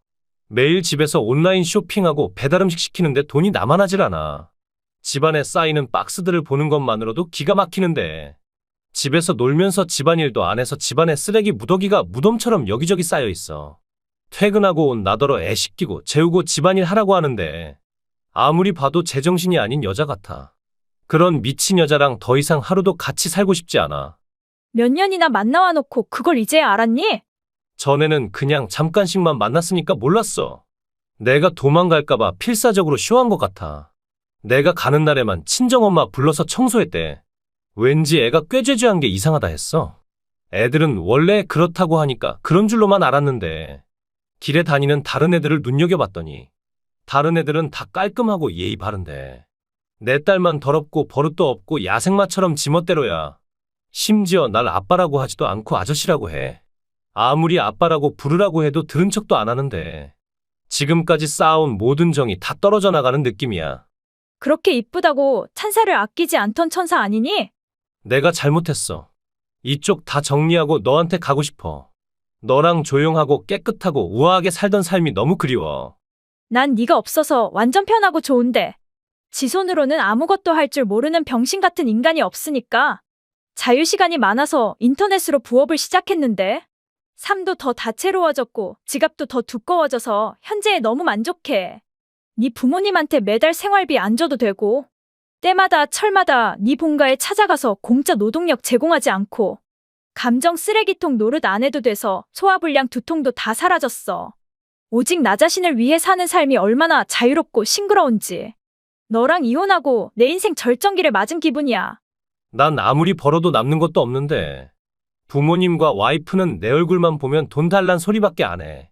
매일 집에서 온라인 쇼핑하고 배달음식 시키는데 돈이 남아나질 않아. 집안에 쌓이는 박스들을 보는 것만으로도 기가 막히는데. 집에서 놀면서 집안일도 안 해서 집안에 쓰레기 무더기가 무덤처럼 여기저기 쌓여 있어. 퇴근하고 온 나더러 애 씻기고 재우고 집안일 하라고 하는데 아무리 봐도 제정신이 아닌 여자 같아. 그런 미친 여자랑 더 이상 하루도 같이 살고 싶지 않아. 몇 년이나 만나와 놓고 그걸 이제야 알았니? 전에는 그냥 잠깐씩만 만났으니까 몰랐어. 내가 도망갈까봐 필사적으로 쇼한 것 같아. 내가 가는 날에만 친정엄마 불러서 청소했대. 왠지 애가 꾀죄죄한 게 이상하다 했어. 애들은 원래 그렇다고 하니까 그런 줄로만 알았는데 길에 다니는 다른 애들을 눈여겨봤더니 다른 애들은 다 깔끔하고 예의 바른데 내 딸만 더럽고 버릇도 없고 야생마처럼 지멋대로야. 심지어 날 아빠라고 하지도 않고 아저씨라고 해. 아무리 아빠라고 부르라고 해도 들은 척도 안 하는데 지금까지 쌓아온 모든 정이 다 떨어져 나가는 느낌이야. 그렇게 이쁘다고 찬사를 아끼지 않던 천사 아니니? 내가 잘못했어. 이쪽 다 정리하고 너한테 가고 싶어. 너랑 조용하고 깨끗하고 우아하게 살던 삶이 너무 그리워. 난 네가 없어서 완전 편하고 좋은데. 지 손으로는 아무것도 할 줄 모르는 병신 같은 인간이 없으니까. 자유시간이 많아서 인터넷으로 부업을 시작했는데 삶도 더 다채로워졌고 지갑도 더 두꺼워져서 현재에 너무 만족해. 네 부모님한테 매달 생활비 안 줘도 되고 때마다 철마다 네 본가에 찾아가서 공짜 노동력 제공하지 않고 감정 쓰레기통 노릇 안 해도 돼서 소화불량 두통도 다 사라졌어. 오직 나 자신을 위해 사는 삶이 얼마나 자유롭고 싱그러운지. 너랑 이혼하고 내 인생 절정기를 맞은 기분이야. 난 아무리 벌어도 남는 것도 없는데 부모님과 와이프는 내 얼굴만 보면 돈 달란 소리밖에 안 해.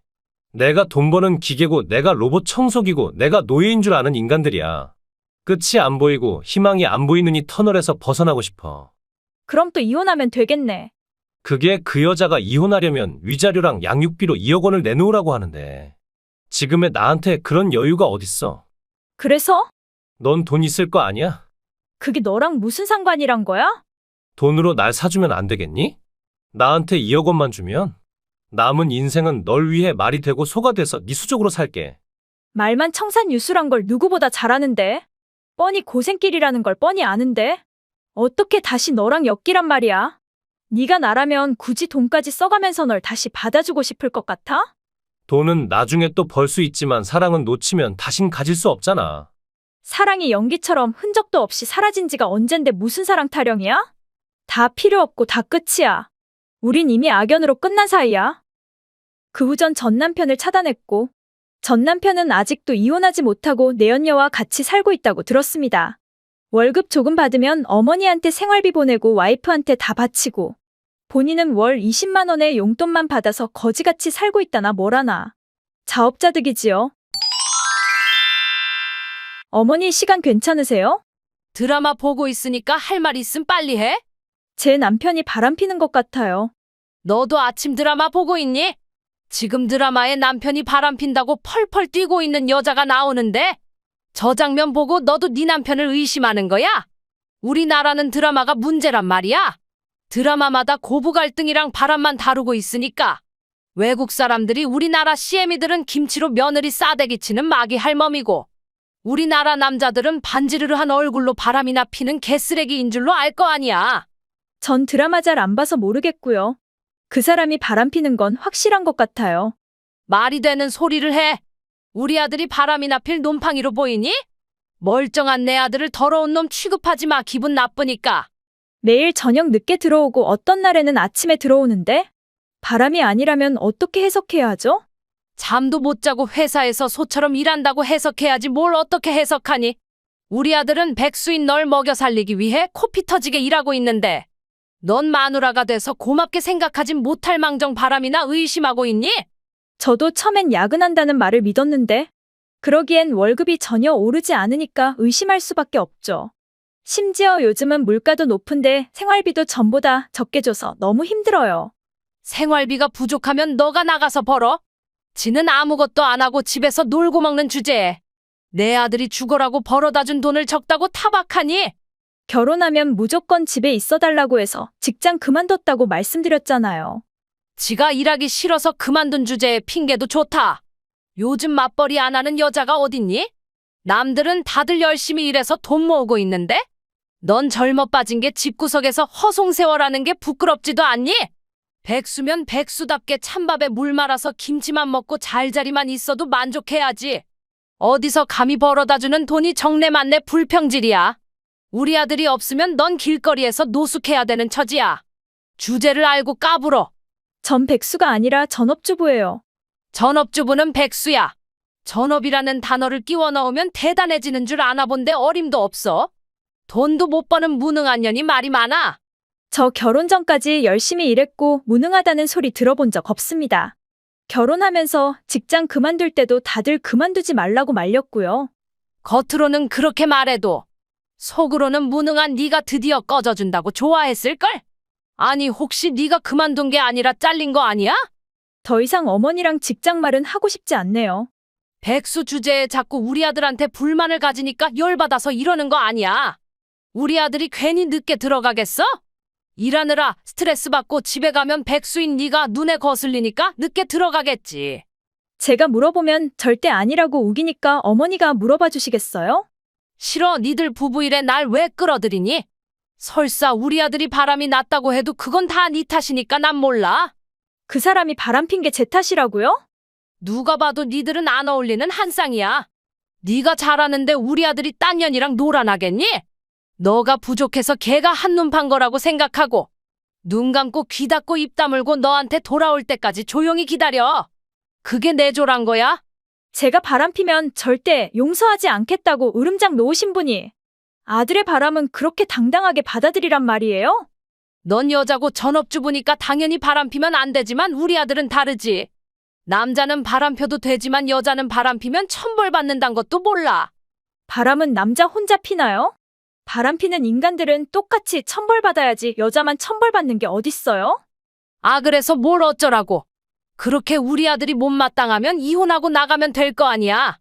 내가 돈 버는 기계고 내가 로봇 청소기고 내가 노예인 줄 아는 인간들이야. 끝이 안 보이고 희망이 안 보이는 이 터널에서 벗어나고 싶어. 그럼 또 이혼하면 되겠네. 그게 그 여자가 이혼하려면 위자료랑 양육비로 2억 원을 내놓으라고 하는데 지금의 나한테 그런 여유가 어딨어. 그래서? 넌 돈 있을 거 아니야? 그게 너랑 무슨 상관이란 거야? 돈으로 날 사주면 안 되겠니? 나한테 2억 원만 주면 남은 인생은 널 위해 말이 되고 소가 돼서 네 수족으로 살게. 말만 청산유수란 걸 누구보다 잘하는데. 뻔히 고생길이라는 걸 뻔히 아는데. 어떻게 다시 너랑 엮기란 말이야? 네가 나라면 굳이 돈까지 써가면서 널 다시 받아주고 싶을 것 같아? 돈은 나중에 또 벌 수 있지만 사랑은 놓치면 다신 가질 수 없잖아. 사랑이 연기처럼 흔적도 없이 사라진 지가 언젠데 무슨 사랑 타령이야? 다 필요 없고 다 끝이야. 우린 이미 악연으로 끝난 사이야. 그 후 전 남편을 차단했고 전 남편은 아직도 이혼하지 못하고 내연녀와 같이 살고 있다고 들었습니다. 월급 조금 받으면 어머니한테 생활비 보내고 와이프한테 다 바치고 본인은 월 20만 원의 용돈만 받아서 거지같이 살고 있다나 뭐라나. 자업자득이지요. 어머니 시간 괜찮으세요? 드라마 보고 있으니까 할 말 있음 빨리 해. 제 남편이 바람피는 것 같아요. 너도 아침 드라마 보고 있니? 지금 드라마에 남편이 바람핀다고 펄펄 뛰고 있는 여자가 나오는데 저 장면 보고 너도 네 남편을 의심하는 거야? 우리나라는 드라마가 문제란 말이야. 드라마마다 고부 갈등이랑 바람만 다루고 있으니까 외국 사람들이 우리나라 CM이들은 김치로 며느리 싸대기 치는 마귀 할멈이고 우리나라 남자들은 반지르르한 얼굴로 바람이나 피는 개쓰레기인 줄로 알 거 아니야. 전 드라마 잘 안 봐서 모르겠고요. 그 사람이 바람피는 건 확실한 것 같아요. 말이 되는 소리를 해. 우리 아들이 바람이나 필 놈팡이로 보이니? 멀쩡한 내 아들을 더러운 놈 취급하지 마. 기분 나쁘니까. 매일 저녁 늦게 들어오고 어떤 날에는 아침에 들어오는데? 바람이 아니라면 어떻게 해석해야 하죠? 잠도 못 자고 회사에서 소처럼 일한다고 해석해야지 뭘 어떻게 해석하니? 우리 아들은 백수인 널 먹여 살리기 위해 코피 터지게 일하고 있는데 넌 마누라가 돼서 고맙게 생각하진 못할 망정 바람이나 의심하고 있니? 저도 처음엔 야근한다는 말을 믿었는데 그러기엔 월급이 전혀 오르지 않으니까 의심할 수밖에 없죠. 심지어 요즘은 물가도 높은데 생활비도 전보다 적게 줘서 너무 힘들어요. 생활비가 부족하면 너가 나가서 벌어. 지는 아무것도 안 하고 집에서 놀고 먹는 주제에 내 아들이 죽어라고 벌어다 준 돈을 적다고 타박하니? 결혼하면 무조건 집에 있어달라고 해서 직장 그만뒀다고 말씀드렸잖아요. 지가 일하기 싫어서 그만둔 주제에 핑계도 좋다. 요즘 맞벌이 안 하는 여자가 어딨니? 남들은 다들 열심히 일해서 돈 모으고 있는데? 넌 젊어 빠진 게 집구석에서 허송세월하는 게 부끄럽지도 않니? 백수면 백수답게 찬밥에 물 말아서 김치만 먹고 잘자리만 있어도 만족해야지. 어디서 감히 벌어다주는 돈이 정내만내 불평질이야. 우리 아들이 없으면 넌 길거리에서 노숙해야 되는 처지야. 주제를 알고 까불어. 전 백수가 아니라 전업주부예요. 전업주부는 백수야. 전업이라는 단어를 끼워 넣으면 대단해지는 줄 아나 본데 어림도 없어. 돈도 못 버는 무능한 년이 말이 많아. 저 결혼 전까지 열심히 일했고 무능하다는 소리 들어본 적 없습니다. 결혼하면서 직장 그만둘 때도 다들 그만두지 말라고 말렸고요. 겉으로는 그렇게 말해도 속으로는 무능한 네가 드디어 꺼져준다고 좋아했을걸? 아니 혹시 네가 그만둔 게 아니라 잘린 거 아니야? 더 이상 어머니랑 직장 말은 하고 싶지 않네요. 백수 주제에 자꾸 우리 아들한테 불만을 가지니까 열받아서 이러는 거 아니야. 우리 아들이 괜히 늦게 들어가겠어? 일하느라 스트레스 받고 집에 가면 백수인 네가 눈에 거슬리니까 늦게 들어가겠지. 제가 물어보면 절대 아니라고 우기니까 어머니가 물어봐 주시겠어요? 싫어. 니들 부부일에 날 왜 끌어들이니? 설사 우리 아들이 바람이 났다고 해도 그건 다 네 탓이니까 난 몰라. 그 사람이 바람핀 게 제 탓이라고요? 누가 봐도 니들은 안 어울리는 한 쌍이야. 네가 잘하는데 우리 아들이 딴 년이랑 놀아나겠니? 너가 부족해서 걔가 한눈 판 거라고 생각하고 눈 감고 귀 닫고 입 다물고 너한테 돌아올 때까지 조용히 기다려. 그게 내조란 거야? 제가 바람피면 절대 용서하지 않겠다고 으름장 놓으신 분이 아들의 바람은 그렇게 당당하게 받아들이란 말이에요? 넌 여자고 전업주부니까 당연히 바람피면 안 되지만 우리 아들은 다르지. 남자는 바람펴도 되지만 여자는 바람피면 천벌받는단 것도 몰라. 바람은 남자 혼자 피나요? 바람피는 인간들은 똑같이 천벌받아야지 여자만 천벌받는 게 어딨어요? 아 그래서 뭘 어쩌라고. 그렇게 우리 아들이 못마땅하면 이혼하고 나가면 될 거 아니야.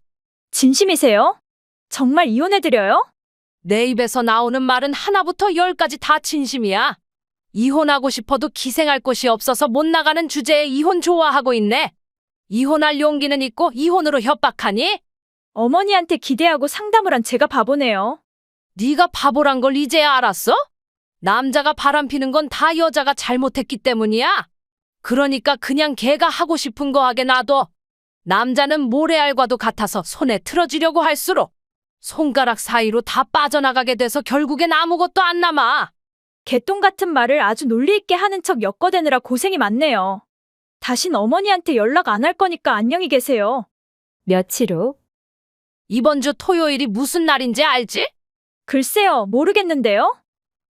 진심이세요? 정말 이혼해드려요? 내 입에서 나오는 말은 하나부터 열까지 다 진심이야. 이혼하고 싶어도 기생할 곳이 없어서 못 나가는 주제에 이혼 좋아하고 있네. 이혼할 용기는 있고 이혼으로 협박하니? 어머니한테 기대하고 상담을 한 제가 바보네요. 네가 바보란 걸 이제야 알았어? 남자가 바람피는 건 다 여자가 잘못했기 때문이야. 그러니까 그냥 걔가 하고 싶은 거 하게 놔둬. 남자는 모래알과도 같아서 손에 틀어지려고 할수록 손가락 사이로 다 빠져나가게 돼서 결국엔 아무것도 안 남아. 개똥 같은 말을 아주 논리 있게 하는 척 엮어대느라 고생이 많네요. 다신 어머니한테 연락 안 할 거니까 안녕히 계세요. 며칠 후 이번 주 토요일이 무슨 날인지 알지? 글쎄요, 모르겠는데요?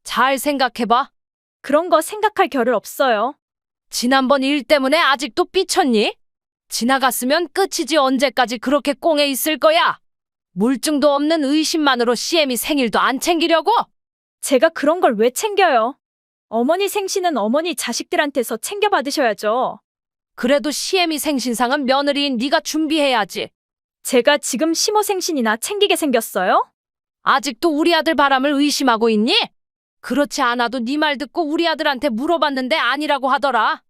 잘 생각해봐. 그런 거 생각할 겨를 없어요. 지난번 일 때문에 아직도 삐쳤니? 지나갔으면 끝이지 언제까지 그렇게 꽁에 있을 거야? 물증도 없는 의심만으로 CM이 생일도 안 챙기려고? 제가 그런 걸 왜 챙겨요? 어머니 생신은 어머니 자식들한테서 챙겨받으셔야죠. 그래도 CM이 생신상은 며느리인 네가 준비해야지. 제가 지금 시모 생신이나 챙기게 생겼어요? 아직도 우리 아들 바람을 의심하고 있니? 그렇지 않아도 네 말 듣고 우리 아들한테 물어봤는데 아니라고 하더라.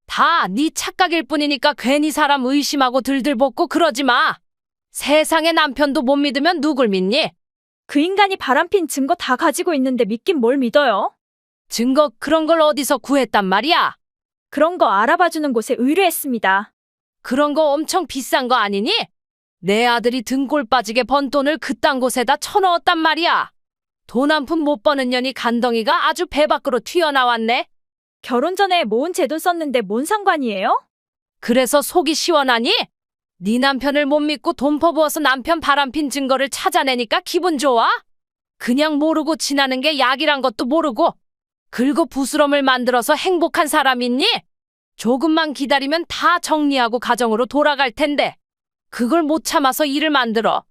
다 네 착각일 뿐이니까 괜히 사람 의심하고 들들볶고 그러지 마. 세상에 남편도 못 믿으면 누굴 믿니? 그 인간이 바람핀 증거 다 가지고 있는데 믿긴 뭘 믿어요? 증거 그런 걸 어디서 구했단 말이야? 그런 거 알아봐주는 곳에 의뢰했습니다. 그런 거 엄청 비싼 거 아니니? 내 아들이 등골 빠지게 번 돈을 그딴 곳에다 쳐넣었단 말이야. 돈 한 푼 못 버는 년이 간덩이가 아주 배 밖으로 튀어나왔네. 결혼 전에 모은 제 돈 썼는데 뭔 상관이에요? 그래서 속이 시원하니? 네 남편을 못 믿고 돈 퍼부어서 남편 바람핀 증거를 찾아내니까 기분 좋아? 그냥 모르고 지나는 게 약이란 것도 모르고 긁어 부스럼을 만들어서 행복한 사람 있니? 조금만 기다리면 다 정리하고 가정으로 돌아갈 텐데 그걸 못 참아서 일을 만들어.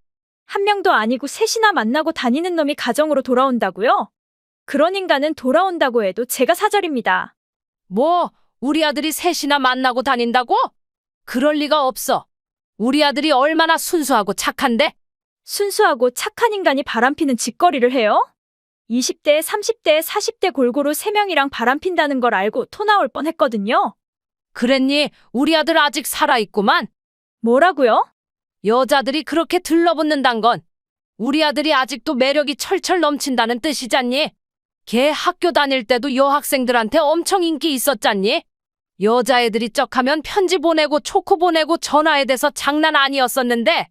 한 명도 아니고 셋이나 만나고 다니는 놈이 가정으로 돌아온다고요? 그런 인간은 돌아온다고 해도 제가 사절입니다. 뭐 우리 아들이 셋이나 만나고 다닌다고? 그럴 리가 없어. 우리 아들이 얼마나 순수하고 착한데? 순수하고 착한 인간이 바람피는 짓거리를 해요? 20대, 30대, 40대 골고루 3명이랑 바람핀다는 걸 알고 토 나올 뻔했거든요. 그랬니? 우리 아들 아직 살아있구만. 뭐라고요? 여자들이 그렇게 들러붙는단 건 우리 아들이 아직도 매력이 철철 넘친다는 뜻이잖니? 걔 학교 다닐 때도 여학생들한테 엄청 인기 있었잖니? 여자애들이 쩍하면 편지 보내고 초코 보내고 전화해대서 장난 아니었었는데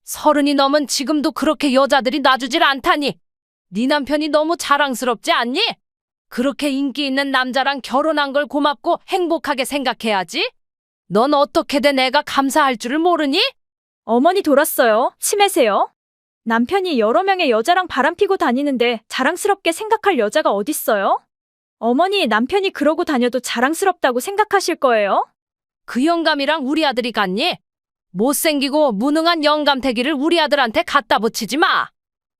30이 넘은 지금도 그렇게 여자들이 놔주질 않다니. 네 남편이 너무 자랑스럽지 않니? 그렇게 인기 있는 남자랑 결혼한 걸 고맙고 행복하게 생각해야지. 넌 어떻게 돼 내가 감사할 줄을 모르니? 어머니 돌았어요. 치매세요? 남편이 여러 명의 여자랑 바람피고 다니는데 자랑스럽게 생각할 여자가 어딨어요? 어머니, 남편이 그러고 다녀도 자랑스럽다고 생각하실 거예요? 그 영감이랑 우리 아들이 같니? 못생기고 무능한 영감태기를 우리 아들한테 갖다 붙이지 마.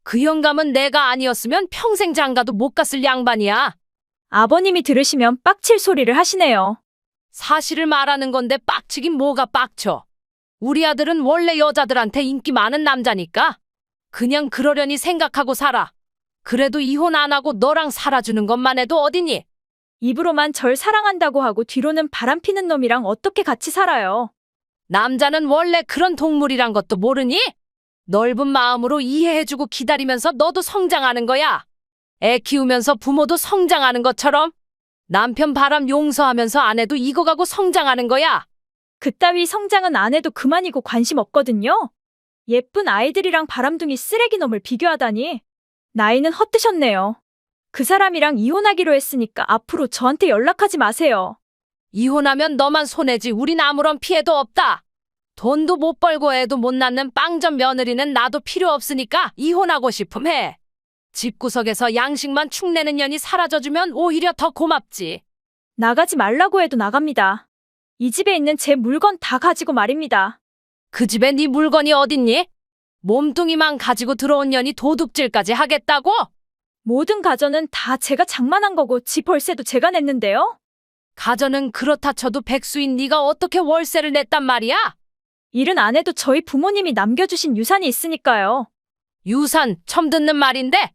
그 영감은 내가 아니었으면 평생 장가도 못 갔을 양반이야. 아버님이 들으시면 빡칠 소리를 하시네요. 사실을 말하는 건데 빡치긴 뭐가 빡쳐. 우리 아들은 원래 여자들한테 인기 많은 남자니까 그냥 그러려니 생각하고 살아. 그래도 이혼 안 하고 너랑 살아주는 것만 해도 어디니? 입으로만 절 사랑한다고 하고 뒤로는 바람피는 놈이랑 어떻게 같이 살아요? 남자는 원래 그런 동물이란 것도 모르니? 넓은 마음으로 이해해주고 기다리면서 너도 성장하는 거야. 애 키우면서 부모도 성장하는 것처럼 남편 바람 용서하면서 아내도 익어가고 성장하는 거야. 그따위 성장은 안 해도 그만이고 관심 없거든요. 예쁜 아이들이랑 바람둥이 쓰레기 놈을 비교하다니. 나이는 헛드셨네요. 그 사람이랑 이혼하기로 했으니까 앞으로 저한테 연락하지 마세요. 이혼하면 너만 손해지 우린 아무런 피해도 없다. 돈도 못 벌고 애도 못 낳는 빵점 며느리는 나도 필요 없으니까 이혼하고 싶음 해. 집구석에서 양식만 축내는 년이 사라져주면 오히려 더 고맙지. 나가지 말라고 해도 나갑니다. 이 집에 있는 제 물건 다 가지고 말입니다. 그 집에 네 물건이 어딨니? 몸뚱이만 가지고 들어온 년이 도둑질까지 하겠다고? 모든 가전은 다 제가 장만한 거고 집 월세도 제가 냈는데요. 가전은 그렇다 쳐도 백수인 네가 어떻게 월세를 냈단 말이야? 일은 안 해도 저희 부모님이 남겨주신 유산이 있으니까요. 유산 처음 듣는 말인데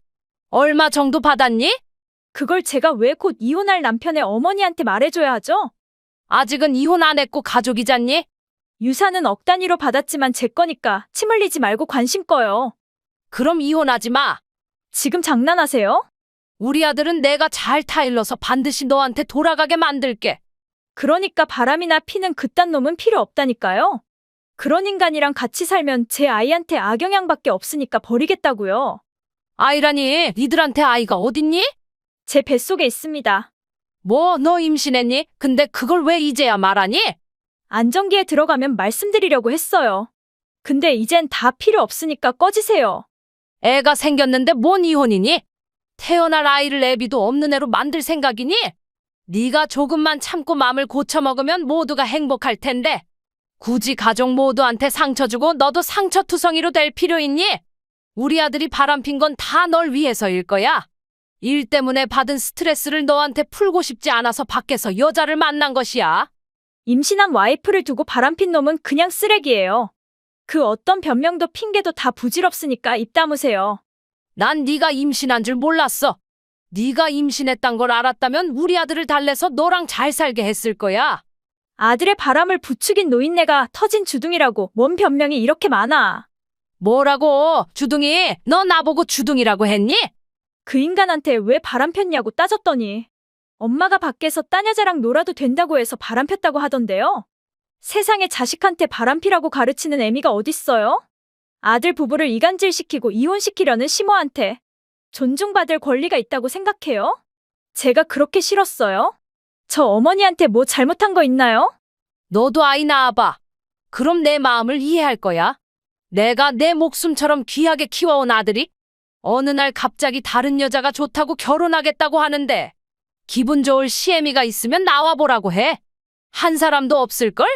얼마 정도 받았니? 그걸 제가 왜 곧 이혼할 남편의 어머니한테 말해줘야 하죠? 아직은 이혼 안 했고 가족이잖니? 유산은 억 단위로 받았지만 제 거니까 침 흘리지 말고 관심 꺼요. 그럼 이혼하지 마. 지금 장난하세요? 우리 아들은 내가 잘 타일러서 반드시 너한테 돌아가게 만들게. 그러니까 바람이나 피는 그딴 놈은 필요 없다니까요. 그런 인간이랑 같이 살면 제 아이한테 악영향밖에 없으니까 버리겠다고요. 아이라니 니들한테 아이가 어딨니? 제 뱃속에 있습니다. 뭐 너 임신했니? 근데 그걸 왜 이제야 말하니? 안정기에 들어가면 말씀드리려고 했어요. 근데 이젠 다 필요 없으니까 꺼지세요. 애가 생겼는데 뭔 이혼이니? 태어날 아이를 애비도 없는 애로 만들 생각이니? 네가 조금만 참고 마음을 고쳐먹으면 모두가 행복할 텐데 굳이 가족 모두한테 상처 주고 너도 상처투성이로 될 필요 있니? 우리 아들이 바람핀 건 다 널 위해서일 거야. 일 때문에 받은 스트레스를 너한테 풀고 싶지 않아서 밖에서 여자를 만난 것이야. 임신한 와이프를 두고 바람핀 놈은 그냥 쓰레기예요. 그 어떤 변명도 핑계도 다 부질없으니까 입 다무세요. 난 네가 임신한 줄 몰랐어. 네가 임신했단 걸 알았다면 우리 아들을 달래서 너랑 잘 살게 했을 거야. 아들의 바람을 부추긴 노인네가 터진 주둥이라고 뭔 변명이 이렇게 많아. 뭐라고? 주둥이, 너 나보고 주둥이라고 했니? 그 인간한테 왜 바람 폈냐고 따졌더니 엄마가 밖에서 딴 여자랑 놀아도 된다고 해서 바람 폈다고 하던데요. 세상에 자식한테 바람 피라고 가르치는 애미가 어딨어요? 아들 부부를 이간질시키고 이혼시키려는 시모한테 존중받을 권리가 있다고 생각해요? 제가 그렇게 싫었어요? 저 어머니한테 뭐 잘못한 거 있나요? 너도 아이 낳아봐. 그럼 내 마음을 이해할 거야. 내가 내 목숨처럼 귀하게 키워온 아들이 어느 날 갑자기 다른 여자가 좋다고 결혼하겠다고 하는데 기분 좋을 시애미가 있으면 나와보라고 해. 한 사람도 없을걸?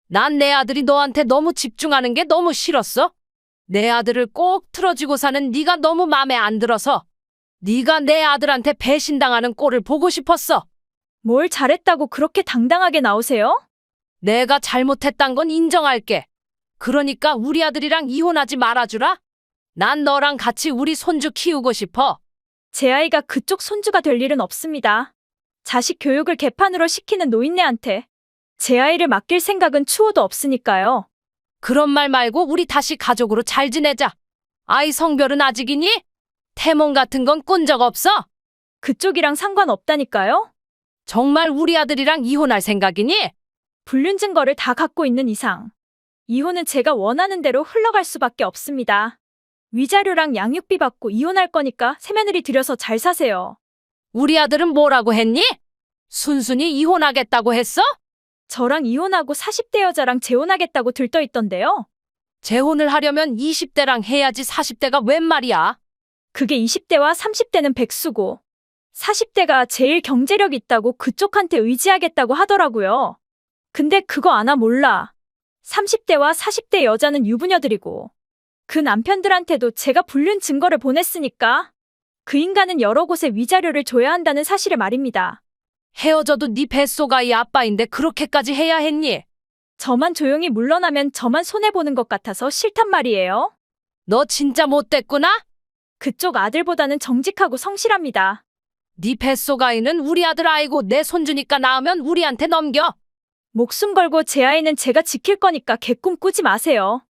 난 내 아들이 너한테 너무 집중하는 게 너무 싫었어. 내 아들을 꼭 틀어지고 사는 네가 너무 맘에 안 들어서 네가 내 아들한테 배신당하는 꼴을 보고 싶었어. 뭘 잘했다고 그렇게 당당하게 나오세요? 내가 잘못했단 건 인정할게. 그러니까 우리 아들이랑 이혼하지 말아주라. 난 너랑 같이 우리 손주 키우고 싶어. 제 아이가 그쪽 손주가 될 일은 없습니다. 자식 교육을 개판으로 시키는 노인네한테 제 아이를 맡길 생각은 추호도 없으니까요. 그런 말 말고 우리 다시 가족으로 잘 지내자. 아이 성별은 아직이니? 태몽 같은 건 꾼 적 없어? 그쪽이랑 상관없다니까요. 정말 우리 아들이랑 이혼할 생각이니? 불륜 증거를 다 갖고 있는 이상 이혼은 제가 원하는 대로 흘러갈 수밖에 없습니다. 위자료랑 양육비 받고 이혼할 거니까 새며느리 들여서 잘 사세요. 우리 아들은 뭐라고 했니? 순순히 이혼하겠다고 했어? 저랑 이혼하고 40대 여자랑 재혼하겠다고 들떠있던데요. 재혼을 하려면 20대랑 해야지 40대가 웬 말이야. 그게 20대와 30대는 백수고 40대가 제일 경제력 있다고 그쪽한테 의지하겠다고 하더라고요. 근데 그거 아나 몰라. 30대와 40대 여자는 유부녀들이고 그 남편들한테도 제가 불륜 증거를 보냈으니까 그 인간은 여러 곳에 위자료를 줘야 한다는 사실을 말입니다. 헤어져도 네 뱃속아이 아빠인데 그렇게까지 해야 했니? 저만 조용히 물러나면 저만 손해보는 것 같아서 싫단 말이에요. 너 진짜 못됐구나? 그쪽 아들보다는 정직하고 성실합니다. 네 뱃속아이는 우리 아들 아이고 내 손주니까 낳으면 우리한테 넘겨. 목숨 걸고 제 아이는 제가 지킬 거니까 개꿈 꾸지 마세요.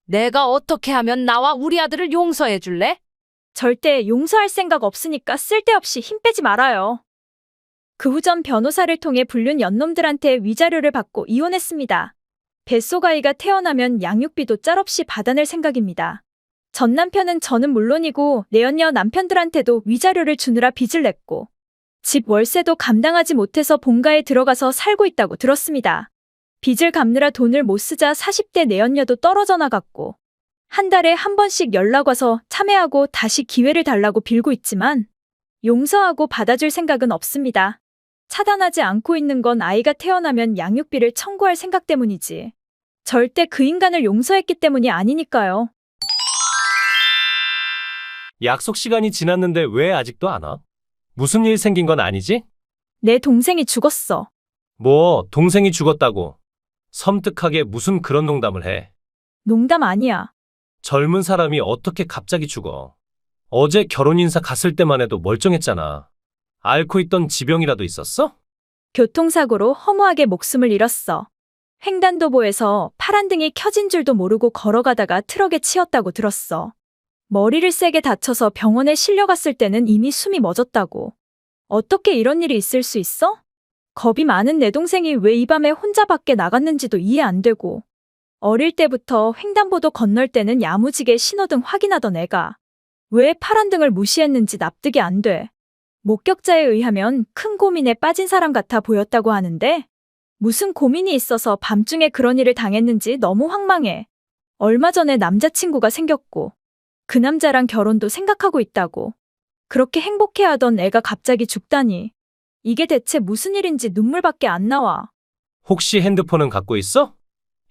내가 어떻게 하면 나와 우리 아들을 용서해 줄래? 절대 용서할 생각 없으니까 쓸데없이 힘 빼지 말아요. 그 후 전 변호사를 통해 불륜 연놈들한테 위자료를 받고 이혼했습니다. 뱃속아이가 태어나면 양육비도 짤없이 받아낼 생각입니다. 전 남편은 저는 물론이고 내연녀 남편들한테도 위자료를 주느라 빚을 냈고 집 월세도 감당하지 못해서 본가에 들어가서 살고 있다고 들었습니다. 빚을 갚느라 돈을 못 쓰자 40대 내연녀도 떨어져 나갔고 한 달에 한 번씩 연락 와서 참회하고 다시 기회를 달라고 빌고 있지만 용서하고 받아줄 생각은 없습니다. 차단하지 않고 있는 건 아이가 태어나면 양육비를 청구할 생각 때문이지. 절대 그 인간을 용서했기 때문이 아니니까요. 약속 시간이 지났는데 왜 아직도 안 와? 무슨 일 생긴 건 아니지? 내 동생이 죽었어. 뭐, 동생이 죽었다고. 섬뜩하게 무슨 그런 농담을 해. 농담 아니야. 젊은 사람이 어떻게 갑자기 죽어. 어제 결혼 인사 갔을 때만 해도 멀쩡했잖아. 앓고 있던 지병이라도 있었어? 교통사고로 허무하게 목숨을 잃었어. 횡단도보에서 파란등이 켜진 줄도 모르고 걸어가다가 트럭에 치였다고 들었어. 머리를 세게 다쳐서 병원에 실려갔을 때는 이미 숨이 멎었다고. 어떻게 이런 일이 있을 수 있어? 겁이 많은 내 동생이 왜 이 밤에 혼자 밖에 나갔는지도 이해 안 되고. 어릴 때부터 횡단보도 건널 때는 야무지게 신호등 확인하던 애가 왜 파란등을 무시했는지 납득이 안 돼. 목격자에 의하면 큰 고민에 빠진 사람 같아 보였다고 하는데 무슨 고민이 있어서 밤중에 그런 일을 당했는지 너무 황망해. 얼마 전에 남자친구가 생겼고 그 남자랑 결혼도 생각하고 있다고. 그렇게 행복해하던 애가 갑자기 죽다니. 이게 대체 무슨 일인지 눈물밖에 안 나와. 혹시 핸드폰은 갖고 있어?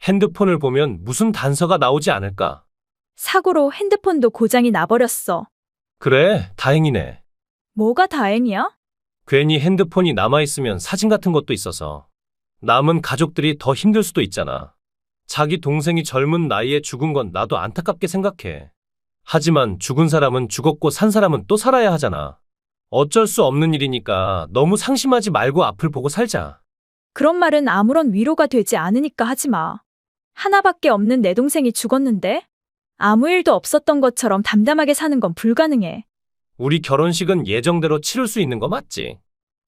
핸드폰을 보면 무슨 단서가 나오지 않을까? 사고로 핸드폰도 고장이 나버렸어. 그래, 다행이네. 뭐가 다행이야? 괜히 핸드폰이 남아있으면 사진 같은 것도 있어서 남은 가족들이 더 힘들 수도 있잖아. 자기 동생이 젊은 나이에 죽은 건 나도 안타깝게 생각해. 하지만 죽은 사람은 죽었고 산 사람은 또 살아야 하잖아. 어쩔 수 없는 일이니까 너무 상심하지 말고 앞을 보고 살자. 그런 말은 아무런 위로가 되지 않으니까 하지 마. 하나밖에 없는 내 동생이 죽었는데? 아무 일도 없었던 것처럼 담담하게 사는 건 불가능해. 우리 결혼식은 예정대로 치를 수 있는 거 맞지?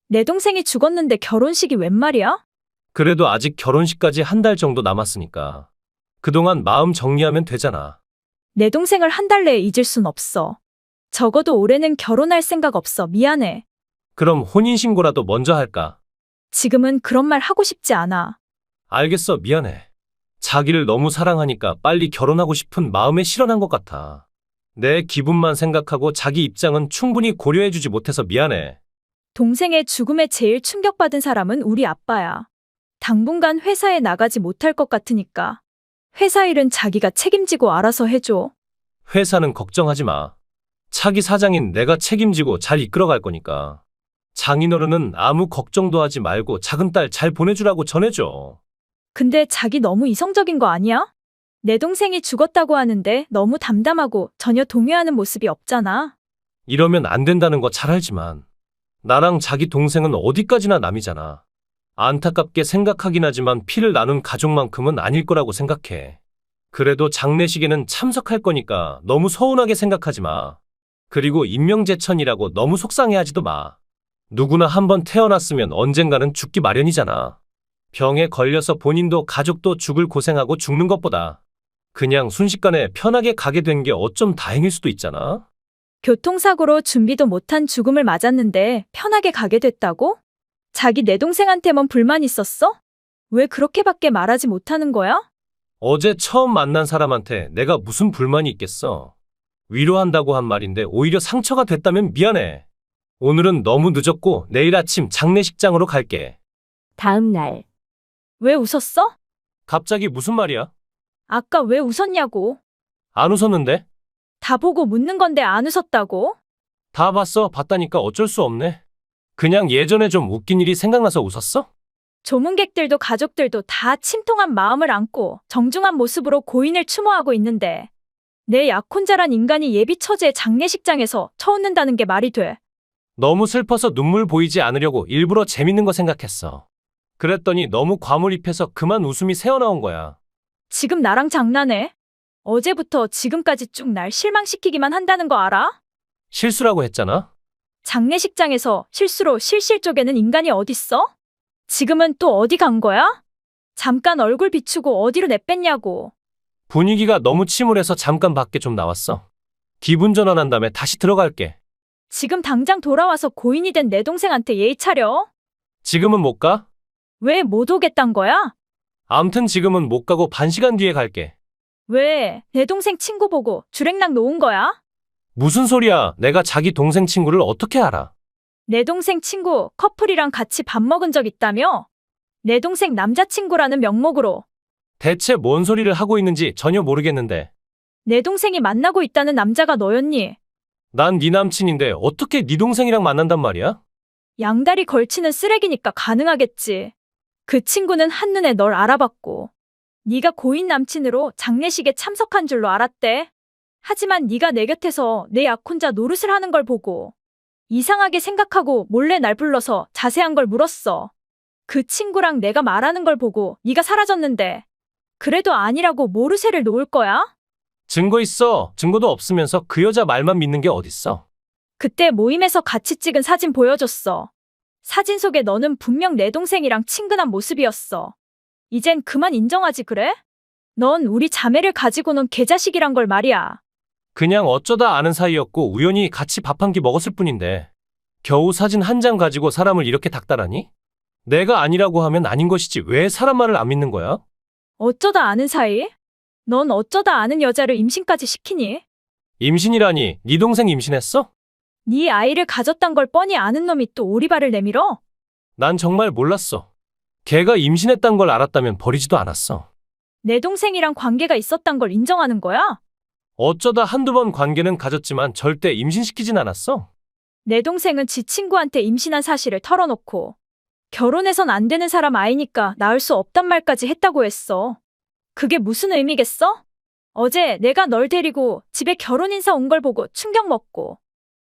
내 동생이 죽었는데 결혼식이 웬 말이야? 그래도 아직 결혼식까지 한 달 정도 남았으니까. 그동안 마음 정리하면 되잖아. 내 동생을 한 달 내에 잊을 순 없어. 적어도 올해는 결혼할 생각 없어. 미안해. 그럼 혼인신고라도 먼저 할까? 지금은 그런 말 하고 싶지 않아. 알겠어, 미안해. 자기를 너무 사랑하니까 빨리 결혼하고 싶은 마음에 실현한 것 같아. 내 기분만 생각하고 자기 입장은 충분히 고려해주지 못해서 미안해. 동생의 죽음에 제일 충격받은 사람은 우리 아빠야. 당분간 회사에 나가지 못할 것 같으니까. 회사 일은 자기가 책임지고 알아서 해줘. 회사는 걱정하지 마. 차기 사장인 내가 책임지고 잘 이끌어갈 거니까. 장인어른은 아무 걱정도 하지 말고 작은 딸 잘 보내주라고 전해줘. 근데 자기 너무 이성적인 거 아니야? 내 동생이 죽었다고 하는데 너무 담담하고 전혀 동요하는 모습이 없잖아. 이러면 안 된다는 거 잘 알지만 나랑 자기 동생은 어디까지나 남이잖아. 안타깝게 생각하긴 하지만 피를 나눈 가족만큼은 아닐 거라고 생각해. 그래도 장례식에는 참석할 거니까 너무 서운하게 생각하지 마. 그리고 인명재천이라고 너무 속상해하지도 마. 누구나 한번 태어났으면 언젠가는 죽기 마련이잖아. 병에 걸려서 본인도 가족도 죽을 고생하고 죽는 것보다 그냥 순식간에 편하게 가게 된 게 어쩜 다행일 수도 있잖아. 교통사고로 준비도 못한 죽음을 맞았는데 편하게 가게 됐다고? 자기 내 동생한테만 불만 있었어? 왜 그렇게밖에 말하지 못하는 거야? 어제 처음 만난 사람한테 내가 무슨 불만이 있겠어. 위로한다고 한 말인데 오히려 상처가 됐다면 미안해. 오늘은 너무 늦었고 내일 아침 장례식장으로 갈게. 다음 날. 왜 웃었어? 갑자기 무슨 말이야? 아까 왜 웃었냐고. 안 웃었는데? 다 보고 묻는 건데 안 웃었다고? 다 봤어. 봤다니까 어쩔 수 없네. 그냥 예전에 좀 웃긴 일이 생각나서 웃었어? 조문객들도 가족들도 다 침통한 마음을 안고 정중한 모습으로 고인을 추모하고 있는데 내 약혼자란 인간이 예비 처제의 장례식장에서 쳐웃는다는 게 말이 돼. 너무 슬퍼서 눈물 보이지 않으려고 일부러 재밌는 거 생각했어. 그랬더니 너무 과몰입해서 그만 웃음이 새어나온 거야. 지금 나랑 장난해? 어제부터 지금까지 쭉 날 실망시키기만 한다는 거 알아? 실수라고 했잖아? 장례식장에서 실수로 실실 쪼개는 인간이 어딨어? 지금은 또 어디 간 거야? 잠깐 얼굴 비추고 어디로 내뺐냐고. 분위기가 너무 침울해서 잠깐 밖에 좀 나왔어. 기분 전환한 다음에 다시 들어갈게. 지금 당장 돌아와서 고인이 된 내 동생한테 예의 차려? 지금은 못 가? 왜 못 오겠단 거야? 암튼 지금은 못 가고 반 시간 뒤에 갈게. 왜 내 동생 친구 보고 주랭랑 놓은 거야? 무슨 소리야? 내가 자기 동생 친구를 어떻게 알아? 내 동생 친구 커플이랑 같이 밥 먹은 적 있다며? 내 동생 남자친구라는 명목으로 대체 뭔 소리를 하고 있는지 전혀 모르겠는데. 내 동생이 만나고 있다는 남자가 너였니? 난 네 남친인데 어떻게 네 동생이랑 만난단 말이야? 양다리 걸치는 쓰레기니까 가능하겠지. 그 친구는 한눈에 널 알아봤고 네가 고인 남친으로 장례식에 참석한 줄로 알았대. 하지만 네가 내 곁에서 내 약혼자 노릇을 하는 걸 보고 이상하게 생각하고 몰래 날 불러서 자세한 걸 물었어. 그 친구랑 내가 말하는 걸 보고 네가 사라졌는데 그래도 아니라고 모르쇠를 놓을 거야? 증거 있어. 증거도 없으면서 그 여자 말만 믿는 게 어딨어. 그때 모임에서 같이 찍은 사진 보여줬어. 사진 속에 너는 분명 내 동생이랑 친근한 모습이었어. 이젠 그만 인정하지 그래? 넌 우리 자매를 가지고 논 개자식이란 걸 말이야. 그냥 어쩌다 아는 사이였고 우연히 같이 밥 한 끼 먹었을 뿐인데 겨우 사진 한 장 가지고 사람을 이렇게 닥달하니? 내가 아니라고 하면 아닌 것이지 왜 사람 말을 안 믿는 거야? 어쩌다 아는 사이? 넌 어쩌다 아는 여자를 임신까지 시키니? 임신이라니 네 동생 임신했어? 네 아이를 가졌단 걸 뻔히 아는 놈이 또 오리발을 내밀어? 난 정말 몰랐어. 걔가 임신했단 걸 알았다면 버리지도 않았어. 내 동생이랑 관계가 있었단 걸 인정하는 거야? 어쩌다 한두 번 관계는 가졌지만 절대 임신시키진 않았어. 내 동생은 지 친구한테 임신한 사실을 털어놓고 결혼해선 안 되는 사람 아이니까 낳을 수 없단 말까지 했다고 했어. 그게 무슨 의미겠어? 어제 내가 널 데리고 집에 결혼 인사 온 걸 보고 충격 먹고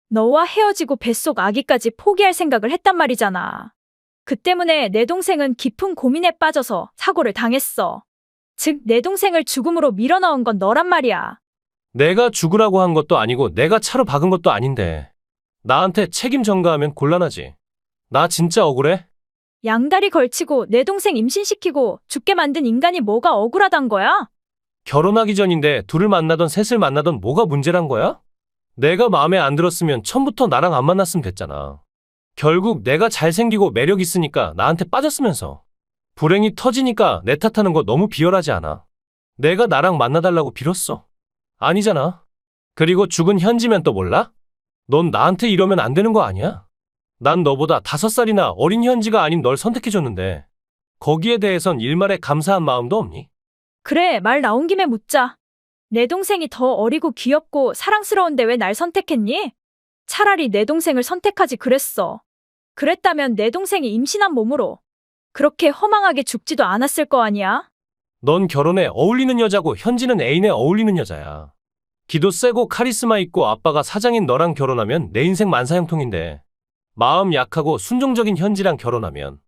너와 헤어지고 뱃속 아기까지 포기할 생각을 했단 말이잖아. 그 때문에 내 동생은 깊은 고민에 빠져서 사고를 당했어. 즉, 내 동생을 죽음으로 밀어넣은 건 너란 말이야. 내가 죽으라고 한 것도 아니고 내가 차로 박은 것도 아닌데. 나한테 책임 전가하면 곤란하지. 나 진짜 억울해? 양다리 걸치고 내 동생 임신시키고 죽게 만든 인간이 뭐가 억울하단 거야? 결혼하기 전인데 둘을 만나던 셋을 만나던 뭐가 문제란 거야? 내가 마음에 안 들었으면 처음부터 나랑 안 만났으면 됐잖아. 결국 내가 잘생기고 매력 있으니까 나한테 빠졌으면서. 불행이 터지니까 내 탓하는 거 너무 비열하지 않아? 내가 나랑 만나달라고 빌었어. 아니잖아. 그리고 죽은 현지면 또 몰라? 넌 나한테 이러면 안 되는 거 아니야? 난 너보다 5살이나 어린 현지가 아닌 널 선택해줬는데 거기에 대해선 일말의 감사한 마음도 없니? 그래, 말 나온 김에 묻자. 내 동생이 더 어리고 귀엽고 사랑스러운데 왜 날 선택했니? 차라리 내 동생을 선택하지 그랬어. 그랬다면 내 동생이 임신한 몸으로 그렇게 허망하게 죽지도 않았을 거 아니야? 넌 결혼에 어울리는 여자고 현지는 애인에 어울리는 여자야. 기도 세고 카리스마 있고 아빠가 사장인 너랑 결혼하면 내 인생 만사형통인데 마음 약하고 순종적인 현지랑 결혼하면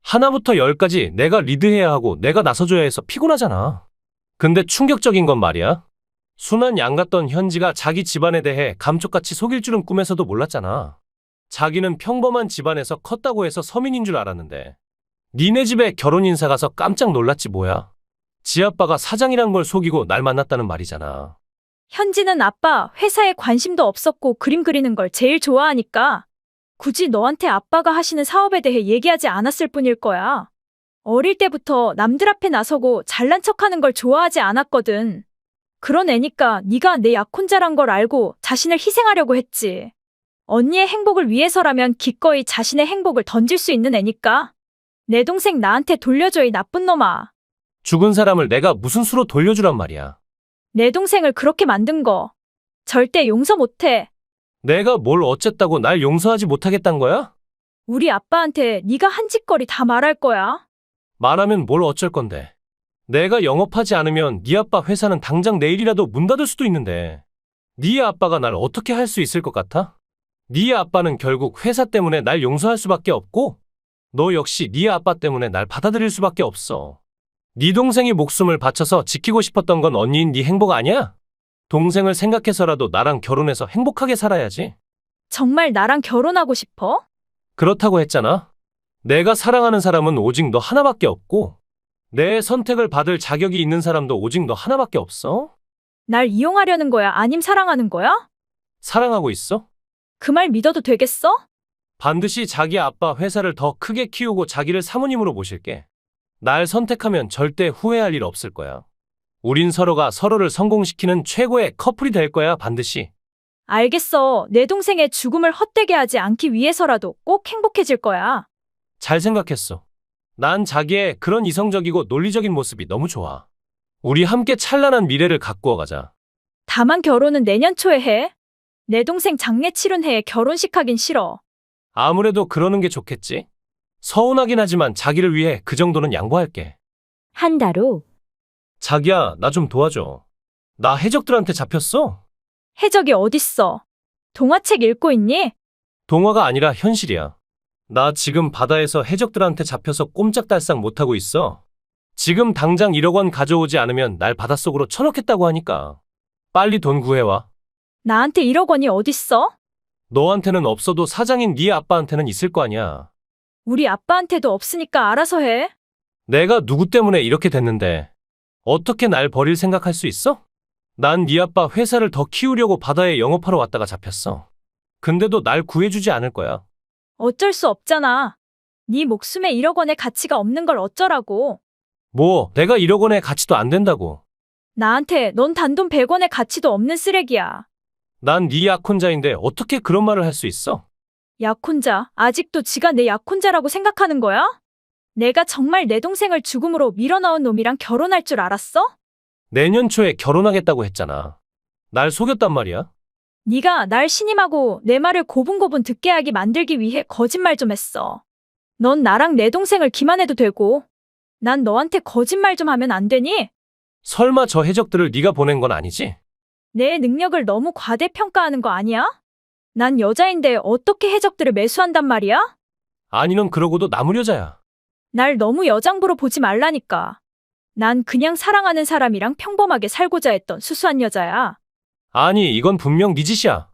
하나부터 10까지 내가 리드해야 하고 내가 나서줘야 해서 피곤하잖아. 근데 충격적인 건 말이야. 순한 양 같던 현지가 자기 집안에 대해 감쪽같이 속일 줄은 꿈에서도 몰랐잖아. 자기는 평범한 집안에서 컸다고 해서 서민인 줄 알았는데 니네 집에 결혼 인사 가서 깜짝 놀랐지 뭐야. 지 아빠가 사장이란 걸 속이고 날 만났다는 말이잖아. 현지는 아빠 회사에 관심도 없었고 그림 그리는 걸 제일 좋아하니까 굳이 너한테 아빠가 하시는 사업에 대해 얘기하지 않았을 뿐일 거야. 어릴 때부터 남들 앞에 나서고 잘난 척하는 걸 좋아하지 않았거든. 그런 애니까 네가 내 약혼자란 걸 알고 자신을 희생하려고 했지. 언니의 행복을 위해서라면 기꺼이 자신의 행복을 던질 수 있는 애니까. 내 동생 나한테 돌려줘 이 나쁜 놈아. 죽은 사람을 내가 무슨 수로 돌려주란 말이야. 내 동생을 그렇게 만든 거 절대 용서 못해. 내가 뭘 어쨌다고 날 용서하지 못하겠단 거야? 우리 아빠한테 네가 한 짓거리 다 말할 거야. 말하면 뭘 어쩔 건데. 내가 영업하지 않으면 네 아빠 회사는 당장 내일이라도 문 닫을 수도 있는데 네 아빠가 날 어떻게 할 수 있을 것 같아? 네 아빠는 결국 회사 때문에 날 용서할 수밖에 없고 너 역시 네 아빠 때문에 날 받아들일 수밖에 없어. 네 동생이 목숨을 바쳐서 지키고 싶었던 건 언니인 네 행복 아니야? 동생을 생각해서라도 나랑 결혼해서 행복하게 살아야지. 정말 나랑 결혼하고 싶어? 그렇다고 했잖아. 내가 사랑하는 사람은 오직 너 하나밖에 없고 내 선택을 받을 자격이 있는 사람도 오직 너 하나밖에 없어. 날 이용하려는 거야? 아님 사랑하는 거야? 사랑하고 있어? 그 말 믿어도 되겠어? 반드시 자기 아빠 회사를 더 크게 키우고 자기를 사모님으로 모실게. 날 선택하면 절대 후회할 일 없을 거야. 우린 서로가 서로를 성공시키는 최고의 커플이 될 거야, 반드시. 알겠어. 내 동생의 죽음을 헛되게 하지 않기 위해서라도 꼭 행복해질 거야. 잘 생각했어. 난 자기의 그런 이성적이고 논리적인 모습이 너무 좋아. 우리 함께 찬란한 미래를 가꾸어 가자. 다만 결혼은 내년 초에 해. 내 동생 장례 치른 해에 결혼식 하긴 싫어. 아무래도 그러는 게 좋겠지? 서운하긴 하지만 자기를 위해 그 정도는 양보할게. 한 달 후. 자기야, 나 좀 도와줘. 나 해적들한테 잡혔어. 해적이 어딨어? 동화책 읽고 있니? 동화가 아니라 현실이야. 나 지금 바다에서 해적들한테 잡혀서 꼼짝달싹 못하고 있어. 지금 당장 1억 원 가져오지 않으면 날 바닷속으로 쳐넣겠다고 하니까. 빨리 돈 구해와. 나한테 1억 원이 어딨어? 너한테는 없어도 사장인 네 아빠한테는 있을 거 아니야. 우리 아빠한테도 없으니까 알아서 해. 내가 누구 때문에 이렇게 됐는데 어떻게 날 버릴 생각할 수 있어? 난 네 아빠 회사를 더 키우려고 바다에 영업하러 왔다가 잡혔어. 근데도 날 구해주지 않을 거야. 어쩔 수 없잖아. 네 목숨에 1억 원의 가치가 없는 걸 어쩌라고. 뭐 내가 1억 원의 가치도 안 된다고. 나한테 넌 단돈 100원의 가치도 없는 쓰레기야. 난 네 약혼자인데 어떻게 그런 말을 할 수 있어? 약혼자, 아직도 지가 내 약혼자라고 생각하는 거야? 내가 정말 내 동생을 죽음으로 밀어넣은 놈이랑 결혼할 줄 알았어? 내년 초에 결혼하겠다고 했잖아. 날 속였단 말이야. 네가 날 신임하고 내 말을 고분고분 듣게 하게 만들기 위해 거짓말 좀 했어. 넌 나랑 내 동생을 기만해도 되고 난 너한테 거짓말 좀 하면 안 되니? 설마 저 해적들을 네가 보낸 건 아니지? 내 능력을 너무 과대평가하는 거 아니야? 난 여자인데 어떻게 해적들을 매수한단 말이야? 아니 넌 그러고도 남을 여자야. 날 너무 여장부로 보지 말라니까. 난 그냥 사랑하는 사람이랑 평범하게 살고자 했던 수수한 여자야. 아니, 이건 분명 네 짓이야.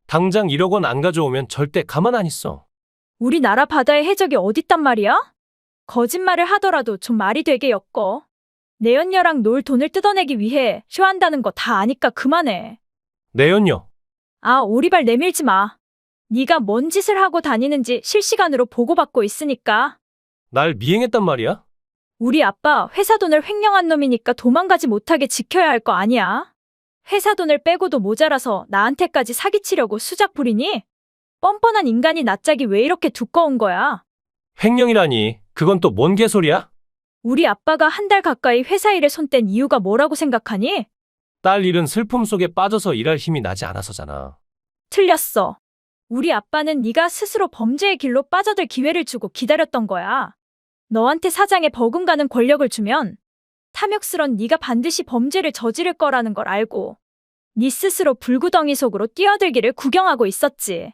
당장 1억 원 안 가져오면 절대 가만 안 있어. 우리나라 바다에 해적이 어딨단 말이야? 거짓말을 하더라도 좀 말이 되게 엮어. 내연녀랑 놀 돈을 뜯어내기 위해 쇼한다는 거 다 아니까 그만해. 내연녀. 아, 오리발 내밀지 마. 네가 뭔 짓을 하고 다니는지 실시간으로 보고받고 있으니까. 날 미행했단 말이야? 우리 아빠 회사 돈을 횡령한 놈이니까 도망가지 못하게 지켜야 할 거 아니야? 회사 돈을 빼고도 모자라서 나한테까지 사기치려고 수작 부리니? 뻔뻔한 인간이 낯짝이 왜 이렇게 두꺼운 거야? 횡령이라니. 그건 또 뭔 개소리야? 우리 아빠가 한 달 가까이 회사 일에 손 뗀 이유가 뭐라고 생각하니? 딸 일은 슬픔 속에 빠져서 일할 힘이 나지 않아서잖아. 틀렸어. 우리 아빠는 네가 스스로 범죄의 길로 빠져들 기회를 주고 기다렸던 거야. 너한테 사장에 버금가는 권력을 주면 탐욕스런 네가 반드시 범죄를 저지를 거라는 걸 알고 네 스스로 불구덩이 속으로 뛰어들기를 구경하고 있었지.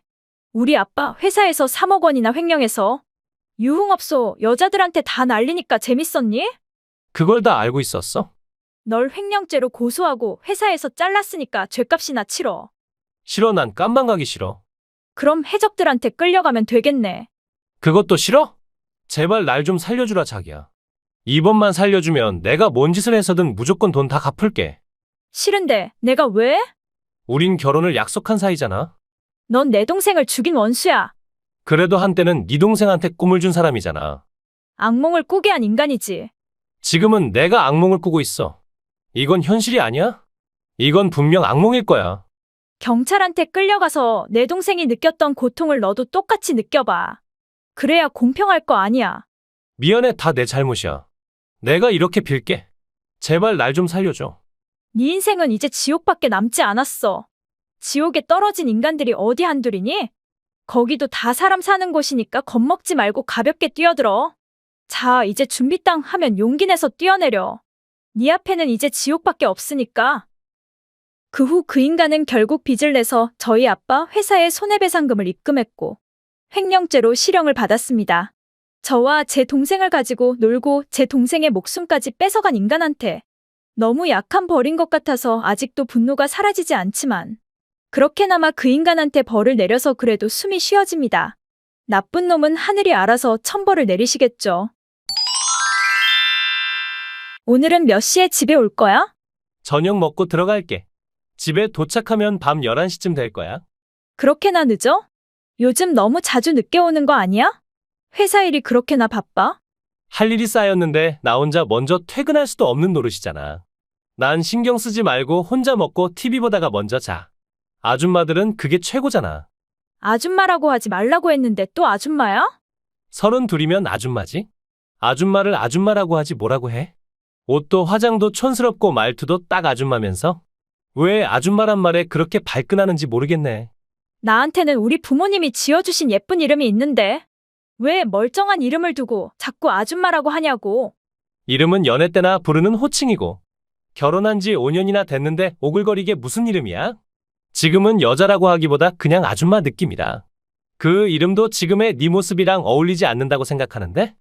우리 아빠 회사에서 3억 원이나 횡령해서 유흥업소 여자들한테 다 날리니까 재밌었니? 그걸 다 알고 있었어? 널 횡령죄로 고소하고 회사에서 잘랐으니까 죗값이나 치러. 싫어, 난 깜방 가기 싫어. 그럼 해적들한테 끌려가면 되겠네. 그것도 싫어? 제발 날 좀 살려주라, 자기야. 이번만 살려주면 내가 뭔 짓을 해서든 무조건 돈 다 갚을게. 싫은데 내가 왜? 우린 결혼을 약속한 사이잖아. 넌 내 동생을 죽인 원수야. 그래도 한때는 네 동생한테 꿈을 준 사람이잖아. 악몽을 꾸게 한 인간이지. 지금은 내가 악몽을 꾸고 있어. 이건 현실이 아니야? 이건 분명 악몽일 거야. 경찰한테 끌려가서 내 동생이 느꼈던 고통을 너도 똑같이 느껴봐. 그래야 공평할 거 아니야. 미안해, 다 내 잘못이야. 내가 이렇게 빌게. 제발 날 좀 살려줘. 네 인생은 이제 지옥밖에 남지 않았어. 지옥에 떨어진 인간들이 어디 한둘이니? 거기도 다 사람 사는 곳이니까 겁먹지 말고 가볍게 뛰어들어. 자, 이제 준비 땅 하면 용기 내서 뛰어내려. 네 앞에는 이제 지옥밖에 없으니까. 그 후 그 인간은 결국 빚을 내서 저희 아빠 회사에 손해배상금을 입금했고 횡령죄로 실형을 받았습니다. 저와 제 동생을 가지고 놀고 제 동생의 목숨까지 뺏어간 인간한테 너무 약한 벌인 것 같아서 아직도 분노가 사라지지 않지만 그렇게나마 그 인간한테 벌을 내려서 그래도 숨이 쉬어집니다. 나쁜 놈은 하늘이 알아서 천벌을 내리시겠죠. 오늘은 몇 시에 집에 올 거야? 저녁 먹고 들어갈게. 집에 도착하면 밤 11시쯤 될 거야. 그렇게나 늦어? 요즘 너무 자주 늦게 오는 거 아니야? 회사 일이 그렇게나 바빠? 할 일이 쌓였는데 나 혼자 먼저 퇴근할 수도 없는 노릇이잖아. 난 신경 쓰지 말고 혼자 먹고 TV 보다가 먼저 자. 아줌마들은 그게 최고잖아. 아줌마라고 하지 말라고 했는데 또 아줌마야? 32이면 아줌마지? 아줌마를 아줌마라고 하지 뭐라고 해? 옷도 화장도 촌스럽고 말투도 딱 아줌마면서? 왜 아줌마란 말에 그렇게 발끈하는지 모르겠네. 나한테는 우리 부모님이 지어주신 예쁜 이름이 있는데 왜 멀쩡한 이름을 두고 자꾸 아줌마라고 하냐고. 이름은 연애 때나 부르는 호칭이고 결혼한 지 5년이나 됐는데 오글거리게 무슨 이름이야? 지금은 여자라고 하기보다 그냥 아줌마 느낌이다. 그 이름도 지금의 네 모습이랑 어울리지 않는다고 생각하는데?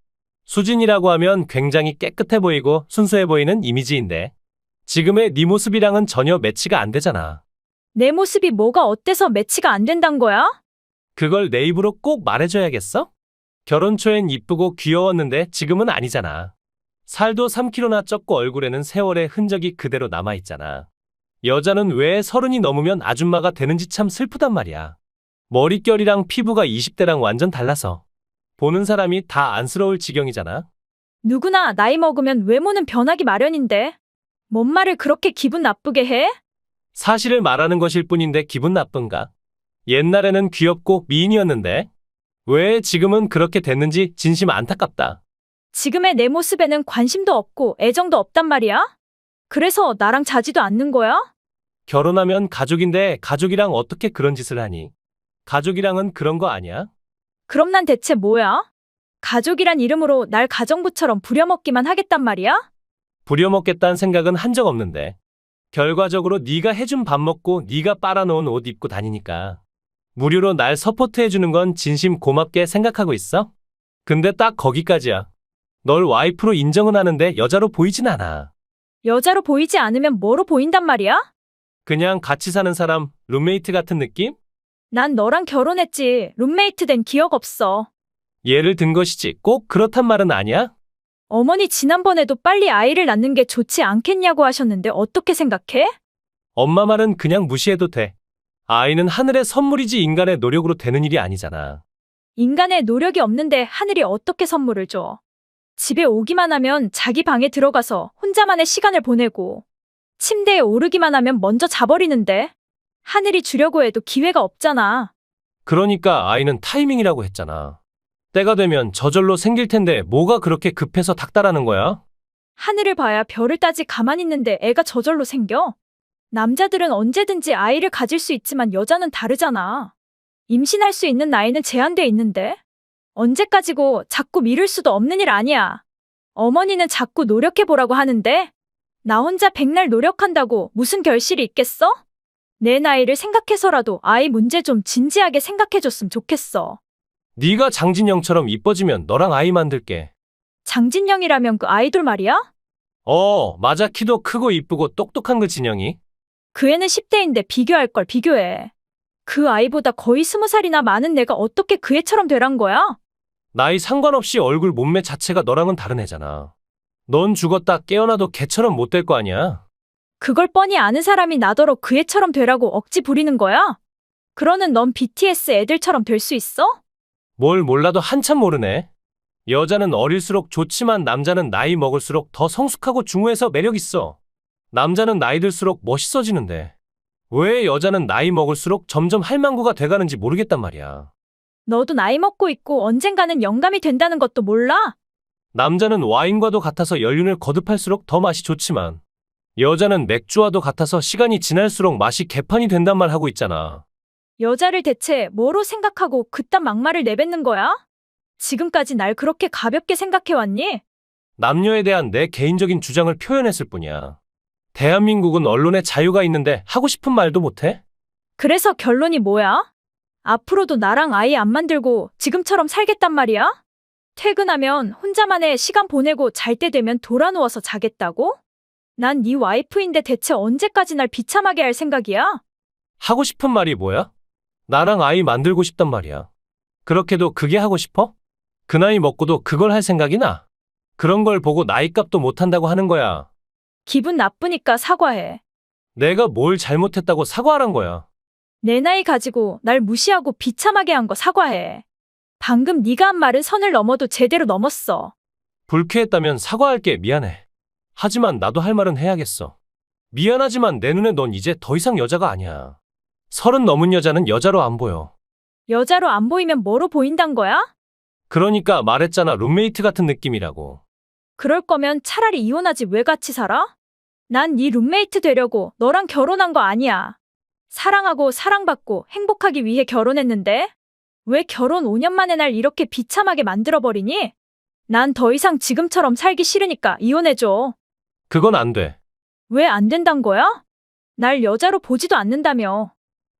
수진이라고 하면 굉장히 깨끗해 보이고 순수해 보이는 이미지인데 지금의 네 모습이랑은 전혀 매치가 안 되잖아. 내 모습이 뭐가 어때서 매치가 안 된단 거야? 그걸 내 입으로 꼭 말해줘야겠어? 결혼 초엔 이쁘고 귀여웠는데 지금은 아니잖아. 살도 3kg나 쪘고 얼굴에는 세월의 흔적이 그대로 남아있잖아. 여자는 왜 30이 넘으면 아줌마가 되는지 참 슬프단 말이야. 머릿결이랑 피부가 20대랑 완전 달라서 보는 사람이 다 안쓰러울 지경이잖아. 누구나 나이 먹으면 외모는 변하기 마련인데 뭔 말을 그렇게 기분 나쁘게 해? 사실을 말하는 것일 뿐인데 기분 나쁜가? 옛날에는 귀엽고 미인이었는데 왜 지금은 그렇게 됐는지 진심 안타깝다. 지금의 내 모습에는 관심도 없고 애정도 없단 말이야? 그래서 나랑 자지도 않는 거야? 결혼하면 가족인데 가족이랑 어떻게 그런 짓을 하니? 가족이랑은 그런 거 아니야? 그럼 난 대체 뭐야? 가족이란 이름으로 날 가정부처럼 부려먹기만 하겠단 말이야? 부려먹겠다는 생각은 한 적 없는데 결과적으로 네가 해준 밥 먹고 네가 빨아놓은 옷 입고 다니니까 무료로 날 서포트해주는 건 진심 고맙게 생각하고 있어? 근데 딱 거기까지야. 널 와이프로 인정은 하는데 여자로 보이진 않아. 여자로 보이지 않으면 뭐로 보인단 말이야? 그냥 같이 사는 사람, 룸메이트 같은 느낌? 난 너랑 결혼했지. 룸메이트 된 기억 없어. 예를 든 것이지 꼭 그렇단 말은 아니야? 어머니 지난번에도 빨리 아이를 낳는 게 좋지 않겠냐고 하셨는데 어떻게 생각해? 엄마 말은 그냥 무시해도 돼. 아이는 하늘의 선물이지 인간의 노력으로 되는 일이 아니잖아. 인간의 노력이 없는데 하늘이 어떻게 선물을 줘? 집에 오기만 하면 자기 방에 들어가서 혼자만의 시간을 보내고 침대에 오르기만 하면 먼저 자버리는데 하늘이 주려고 해도 기회가 없잖아. 그러니까 아이는 타이밍이라고 했잖아. 때가 되면 저절로 생길 텐데 뭐가 그렇게 급해서 닥달하는 거야? 하늘을 봐야 별을 따지 가만히 있는데 애가 저절로 생겨? 남자들은 언제든지 아이를 가질 수 있지만 여자는 다르잖아. 임신할 수 있는 나이는 제한돼 있는데? 언제까지고 자꾸 미룰 수도 없는 일 아니야. 어머니는 자꾸 노력해보라고 하는데 나 혼자 백날 노력한다고 무슨 결실이 있겠어? 내 나이를 생각해서라도 아이 문제 좀 진지하게 생각해줬으면 좋겠어. 네가 장진영처럼 이뻐지면 너랑 아이 만들게. 장진영이라면 그 아이돌 말이야? 맞아. 키도 크고 이쁘고 똑똑한 그 진영이. 그 애는 10대인데 비교할 걸 비교해. 그 아이보다 거의 20살이나 많은 내가 어떻게 그 애처럼 되란 거야? 나이 상관없이 얼굴 몸매 자체가 너랑은 다른 애잖아. 넌 죽었다 깨어나도 걔처럼 못 될 거 아니야. 그걸 뻔히 아는 사람이 나더러 그 애처럼 되라고 억지 부리는 거야? 그러는 넌 BTS 애들처럼 될 수 있어? 뭘 몰라도 한참 모르네. 여자는 어릴수록 좋지만 남자는 나이 먹을수록 더 성숙하고 중후해서 매력 있어. 남자는 나이 들수록 멋있어지는데 왜 여자는 나이 먹을수록 점점 할망구가 돼가는지 모르겠단 말이야. 너도 나이 먹고 있고 언젠가는 영감이 된다는 것도 몰라? 남자는 와인과도 같아서 연륜을 거듭할수록 더 맛이 좋지만 여자는 맥주와도 같아서 시간이 지날수록 맛이 개판이 된단 말 하고 있잖아. 여자를 대체 뭐로 생각하고 그딴 막말을 내뱉는 거야? 지금까지 날 그렇게 가볍게 생각해왔니? 남녀에 대한 내 개인적인 주장을 표현했을 뿐이야. 대한민국은 언론의 자유가 있는데 하고 싶은 말도 못해? 그래서 결론이 뭐야? 앞으로도 나랑 아이 안 만들고 지금처럼 살겠단 말이야? 퇴근하면 혼자만의 시간 보내고 잘 때 되면 돌아 누워서 자겠다고? 난 네 와이프인데 대체 언제까지 날 비참하게 할 생각이야? 하고 싶은 말이 뭐야? 나랑 아이 만들고 싶단 말이야. 그렇게도 그게 하고 싶어? 그 나이 먹고도 그걸 할 생각이 나? 그런 걸 보고 나이값도 못한다고 하는 거야. 기분 나쁘니까 사과해. 내가 뭘 잘못했다고 사과하란 거야. 내 나이 가지고 날 무시하고 비참하게 한 거 사과해. 방금 네가 한 말은 선을 넘어도 제대로 넘었어. 불쾌했다면 사과할게. 미안해. 하지만 나도 할 말은 해야겠어. 미안하지만 내 눈에 넌 이제 더 이상 여자가 아니야. 30 넘은 여자는 여자로 안 보여. 여자로 안 보이면 뭐로 보인단 거야? 그러니까 말했잖아. 룸메이트 같은 느낌이라고. 그럴 거면 차라리 이혼하지 왜 같이 살아? 난 네 룸메이트 되려고 너랑 결혼한 거 아니야. 사랑하고 사랑받고 행복하기 위해 결혼했는데? 왜 결혼 5년 만에 날 이렇게 비참하게 만들어버리니? 난 더 이상 지금처럼 살기 싫으니까 이혼해줘. 그건 안 돼. 왜 안 된단 거야? 날 여자로 보지도 않는다며.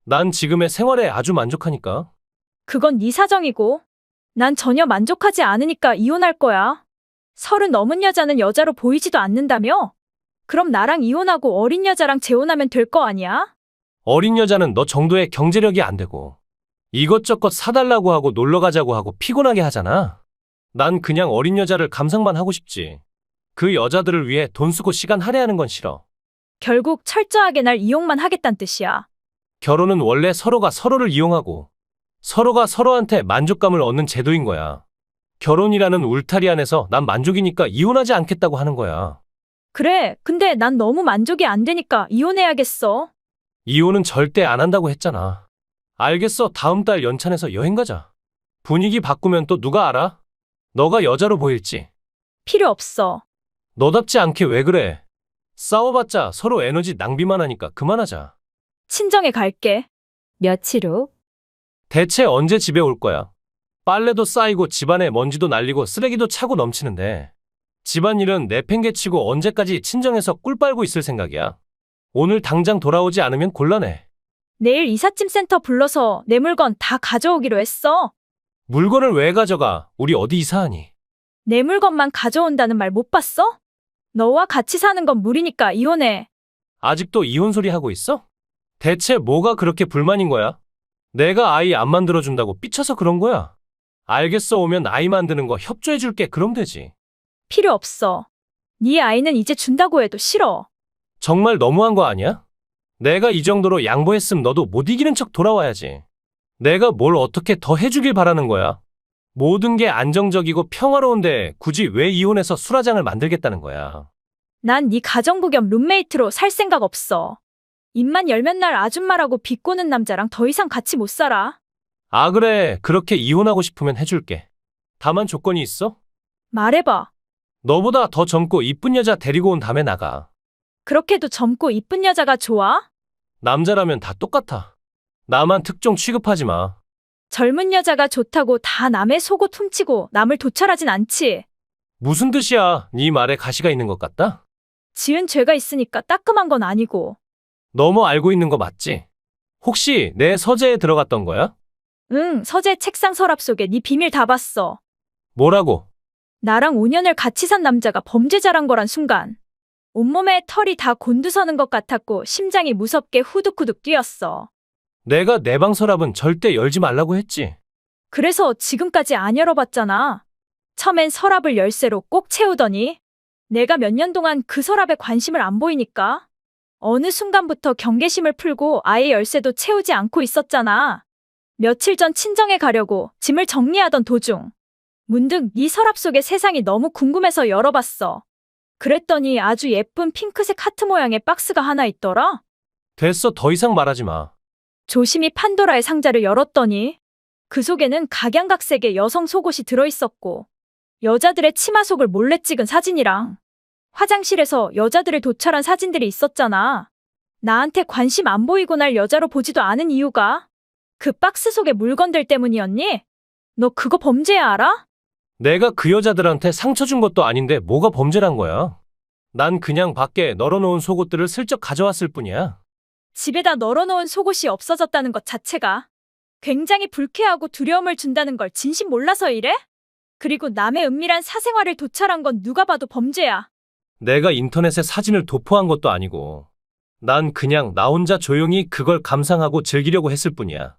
난 지금의 생활에 아주 만족하니까. 그건 네 사정이고. 난 전혀 만족하지 않으니까 이혼할 거야. 30 넘은 여자는 여자로 보이지도 않는다며? 그럼 나랑 이혼하고 어린 여자랑 재혼하면 될 거 아니야? 어린 여자는 너 정도의 경제력이 안 되고 이것저것 사달라고 하고 놀러 가자고 하고 피곤하게 하잖아. 난 그냥 어린 여자를 감상만 하고 싶지. 그 여자들을 위해 돈 쓰고 시간 할애하는 건 싫어. 결국 철저하게 날 이용만 하겠단 뜻이야. 결혼은 원래 서로가 서로를 이용하고 서로가 서로한테 만족감을 얻는 제도인 거야. 결혼이라는 울타리 안에서 난 만족이니까 이혼하지 않겠다고 하는 거야. 그래, 근데 난 너무 만족이 안 되니까 이혼해야겠어. 이혼은 절대 안 한다고 했잖아. 알겠어. 다음 달 연찬에서 여행 가자. 분위기 바꾸면 또 누가 알아? 너가 여자로 보일지. 필요 없어. 너답지 않게 왜 그래? 싸워봤자 서로 에너지 낭비만 하니까 그만하자. 친정에 갈게. 며칠 후 대체 언제 집에 올 거야? 빨래도 쌓이고 집안에 먼지도 날리고 쓰레기도 차고 넘치는데 집안일은 내팽개치고 언제까지 친정에서 꿀 빨고 있을 생각이야? 오늘 당장 돌아오지 않으면 곤란해. 내일 이삿짐 센터 불러서 내 물건 다 가져오기로 했어. 물건을 왜 가져가? 우리 어디 이사하니? 내 물건만 가져온다는 말 못 봤어? 너와 같이 사는 건 무리니까 이혼해. 아직도 이혼 소리 하고 있어? 대체 뭐가 그렇게 불만인 거야? 내가 아이 안 만들어준다고 삐쳐서 그런 거야? 알겠어, 오면 아이 만드는 거 협조해줄게. 그럼 되지. 필요 없어. 네 아이는 이제 준다고 해도 싫어. 정말 너무한 거 아니야? 내가 이 정도로 양보했음 너도 못 이기는 척 돌아와야지. 내가 뭘 어떻게 더 해주길 바라는 거야? 모든 게 안정적이고 평화로운데 굳이 왜 이혼해서 수라장을 만들겠다는 거야? 난 네 가정부 겸 룸메이트로 살 생각 없어. 입만 열면 날 아줌마라고 비꼬는 남자랑 더 이상 같이 못 살아. 아, 그래. 그렇게 이혼하고 싶으면 해줄게. 다만 조건이 있어? 말해봐. 너보다 더 젊고 이쁜 여자 데리고 온 다음에 나가. 그렇게도 젊고 이쁜 여자가 좋아? 남자라면 다 똑같아. 나만 특종 취급하지 마. 젊은 여자가 좋다고 다 남의 속옷 훔치고 남을 도찰하진 않지. 무슨 뜻이야? 네 말에 가시가 있는 것 같다? 지은 죄가 있으니까 따끔한 건 아니고. 너무 알고 있는 거 맞지? 혹시 내 서재에 들어갔던 거야? 응, 서재 책상 서랍 속에 네 비밀 다 봤어. 뭐라고? 나랑 5년을 같이 산 남자가 범죄자란 거란 순간. 온몸에 털이 다 곤두서는 것 같았고 심장이 무섭게 후두쿠둑 뛰었어. 내가 내 방 서랍은 절대 열지 말라고 했지. 그래서 지금까지 안 열어봤잖아. 처음엔 서랍을 열쇠로 꼭 채우더니 내가 몇 년 동안 그 서랍에 관심을 안 보이니까 어느 순간부터 경계심을 풀고 아예 열쇠도 채우지 않고 있었잖아. 며칠 전 친정에 가려고 짐을 정리하던 도중 문득 네 서랍 속의 세상이 너무 궁금해서 열어봤어. 그랬더니 아주 예쁜 핑크색 하트 모양의 박스가 하나 있더라. 됐어, 더 이상 말하지 마. 조심히 판도라의 상자를 열었더니 그 속에는 각양각색의 여성 속옷이 들어있었고 여자들의 치마 속을 몰래 찍은 사진이랑 화장실에서 여자들을 도찰한 사진들이 있었잖아. 나한테 관심 안 보이고 날 여자로 보지도 않은 이유가 그 박스 속의 물건들 때문이었니? 너 그거 범죄야 알아? 내가 그 여자들한테 상처 준 것도 아닌데 뭐가 범죄란 거야? 난 그냥 밖에 널어놓은 속옷들을 슬쩍 가져왔을 뿐이야. 집에다 널어놓은 속옷이 없어졌다는 것 자체가 굉장히 불쾌하고 두려움을 준다는 걸 진심 몰라서 이래? 그리고 남의 은밀한 사생활을 도찰한 건 누가 봐도 범죄야. 내가 인터넷에 사진을 도포한 것도 아니고 난 그냥 나 혼자 조용히 그걸 감상하고 즐기려고 했을 뿐이야.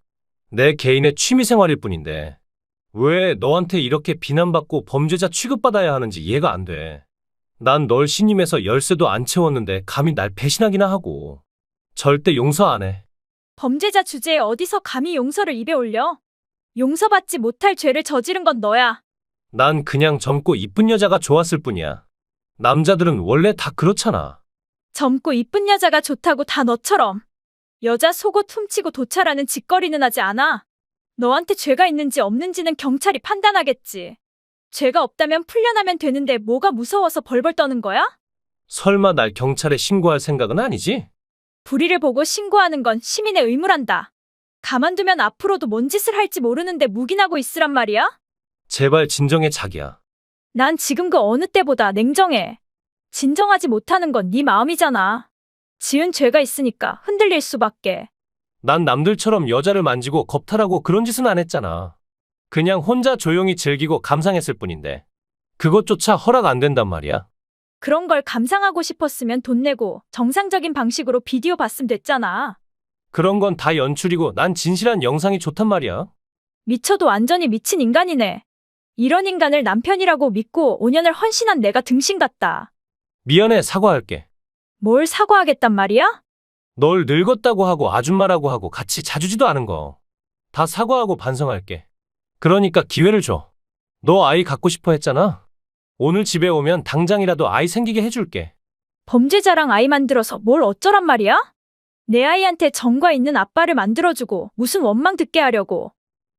내 개인의 취미생활일 뿐인데 왜 너한테 이렇게 비난받고 범죄자 취급받아야 하는지 이해가 안 돼. 난 널 신임해서 열쇠도 안 채웠는데 감히 날 배신하기나 하고. 절대 용서 안 해. 범죄자 주제에 어디서 감히 용서를 입에 올려? 용서받지 못할 죄를 저지른 건 너야. 난 그냥 젊고 이쁜 여자가 좋았을 뿐이야. 남자들은 원래 다 그렇잖아. 젊고 이쁜 여자가 좋다고 다 너처럼 여자 속옷 훔치고 도찰하는 짓거리는 하지 않아. 너한테 죄가 있는지 없는지는 경찰이 판단하겠지. 죄가 없다면 풀려나면 되는데 뭐가 무서워서 벌벌 떠는 거야? 설마 날 경찰에 신고할 생각은 아니지? 불의를 보고 신고하는 건 시민의 의무란다. 가만두면 앞으로도 뭔 짓을 할지 모르는데 묵인하고 있으란 말이야? 제발 진정해, 자기야. 난 지금 그 어느 때보다 냉정해. 진정하지 못하는 건 네 마음이잖아. 지은 죄가 있으니까 흔들릴 수밖에. 난 남들처럼 여자를 만지고 겁탈하고 그런 짓은 안 했잖아. 그냥 혼자 조용히 즐기고 감상했을 뿐인데. 그것조차 허락 안 된단 말이야. 그런 걸 감상하고 싶었으면 돈 내고 정상적인 방식으로 비디오 봤으면 됐잖아. 그런 건 다 연출이고 난 진실한 영상이 좋단 말이야. 미쳐도 완전히 미친 인간이네. 이런 인간을 남편이라고 믿고 5년을 헌신한 내가 등신 같다. 미안해, 사과할게. 뭘 사과하겠단 말이야? 널 늙었다고 하고 아줌마라고 하고 같이 자주지도 않은 거. 다 사과하고 반성할게. 그러니까 기회를 줘. 너 아이 갖고 싶어 했잖아. 오늘 집에 오면 당장이라도 아이 생기게 해줄게. 범죄자랑 아이 만들어서 뭘 어쩌란 말이야? 내 아이한테 정과 있는 아빠를 만들어주고 무슨 원망 듣게 하려고.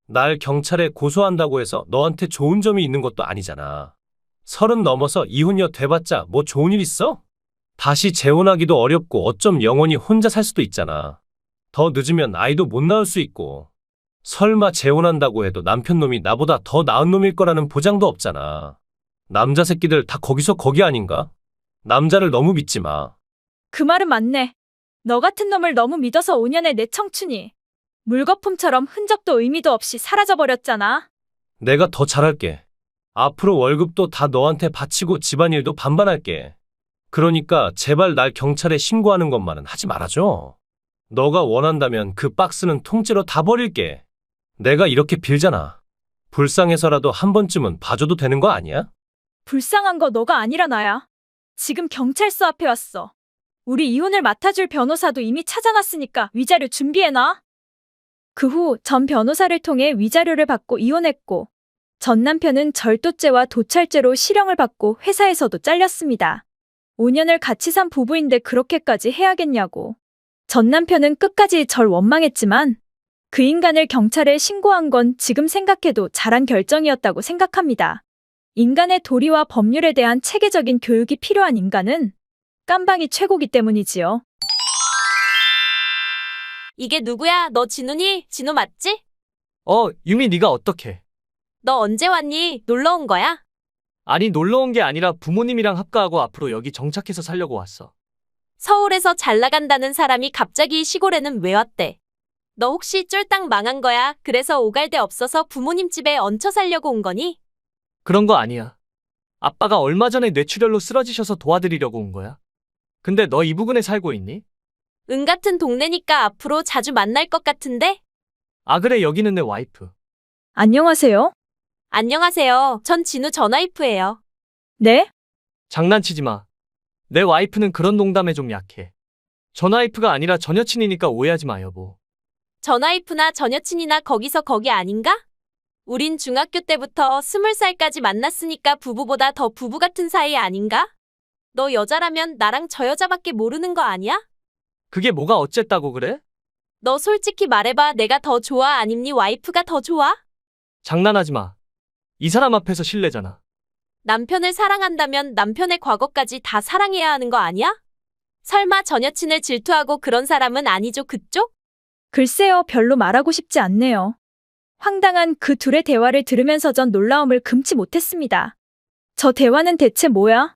날 경찰에 고소한다고 해서 너한테 좋은 점이 있는 것도 아니잖아. 30 넘어서 이혼녀 돼봤자 뭐 좋은 일 있어? 다시 재혼하기도 어렵고 어쩜 영원히 혼자 살 수도 있잖아. 더 늦으면 아이도 못 낳을 수 있고. 설마 재혼한다고 해도 남편 놈이 나보다 더 나은 놈일 거라는 보장도 없잖아. 남자 새끼들 다 거기서 거기 아닌가? 남자를 너무 믿지 마. 그 말은 맞네. 너 같은 놈을 너무 믿어서 5년의 내 청춘이 물거품처럼 흔적도 의미도 없이 사라져버렸잖아. 내가 더 잘할게. 앞으로 월급도 다 너한테 바치고 집안일도 반반할게. 그러니까 제발 날 경찰에 신고하는 것만은 하지 말아줘. 너가 원한다면 그 박스는 통째로 다 버릴게. 내가 이렇게 빌잖아. 불쌍해서라도 한 번쯤은 봐줘도 되는 거 아니야? 불쌍한 거 너가 아니라 나야. 지금 경찰서 앞에 왔어. 우리 이혼을 맡아줄 변호사도 이미 찾아놨으니까 위자료 준비해놔. 그 후 전 변호사를 통해 위자료를 받고 이혼했고, 전 남편은 절도죄와 도찰죄로 실형을 받고 회사에서도 잘렸습니다. 5년을 같이 산 부부인데 그렇게까지 해야겠냐고. 전 남편은 끝까지 절 원망했지만 그 인간을 경찰에 신고한 건 지금 생각해도 잘한 결정이었다고 생각합니다. 인간의 도리와 법률에 대한 체계적인 교육이 필요한 인간은 깜방이 최고기 때문이지요. 이게 누구야? 너 진우니? 진우 맞지? 유미 네가 어떡해? 너 언제 왔니? 놀러 온 거야? 아니 놀러 온 게 아니라 부모님이랑 합가하고 앞으로 여기 정착해서 살려고 왔어. 서울에서 잘 나간다는 사람이 갑자기 시골에는 왜 왔대? 너 혹시 쫄딱 망한 거야? 그래서 오갈 데 없어서 부모님 집에 얹혀 살려고 온 거니? 그런 거 아니야. 아빠가 얼마 전에 뇌출혈로 쓰러지셔서 도와드리려고 온 거야. 근데 너 이 부근에 살고 있니? 은 같은 동네니까 앞으로 자주 만날 것 같은데? 아 그래 여기는 내 와이프. 안녕하세요. 안녕하세요. 전 진우 전 와이프예요. 네? 장난치지 마. 내 와이프는 그런 농담에 좀 약해. 전 와이프가 아니라 전 여친이니까 오해하지 마 여보. 전 와이프나 전 여친이나 거기서 거기 아닌가? 우린 중학교 때부터 20살까지 만났으니까 부부보다 더 부부 같은 사이 아닌가? 너 여자라면 나랑 저 여자밖에 모르는 거 아니야? 그게 뭐가 어쨌다고 그래? 너 솔직히 말해봐. 내가 더 좋아? 아님 네 와이프가 더 좋아? 장난하지 마. 이 사람 앞에서 실례잖아. 남편을 사랑한다면 남편의 과거까지 다 사랑해야 하는 거 아니야? 설마 전 여친을 질투하고 그런 사람은 아니죠, 그쪽? 글쎄요, 별로 말하고 싶지 않네요. 황당한 그 둘의 대화를 들으면서 전 놀라움을 금치 못했습니다. 저 대화는 대체 뭐야?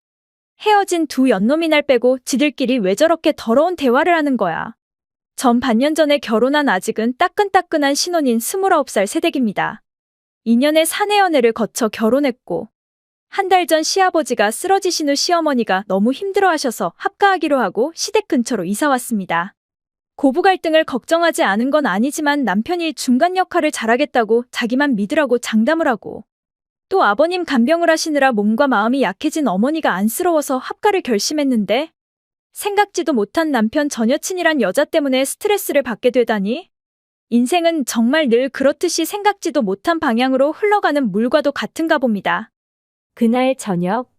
헤어진 두 연놈이 날 빼고 지들끼리 왜 저렇게 더러운 대화를 하는 거야? 전 반년 전에 결혼한 아직은 따끈따끈한 신혼인 29살 새댁입니다. 2년의 사내 연애를 거쳐 결혼했고, 한 달 전 시아버지가 쓰러지신 후 시어머니가 너무 힘들어하셔서 합가하기로 하고 시댁 근처로 이사 왔습니다. 고부 갈등을 걱정하지 않은 건 아니지만 남편이 중간 역할을 잘하겠다고 자기만 믿으라고 장담을 하고, 또 아버님 간병을 하시느라 몸과 마음이 약해진 어머니가 안쓰러워서 합가를 결심했는데, 생각지도 못한 남편 전 여친이란 여자 때문에 스트레스를 받게 되다니? 인생은 정말 늘 그렇듯이 생각지도 못한 방향으로 흘러가는 물과도 같은가 봅니다. 그날 저녁.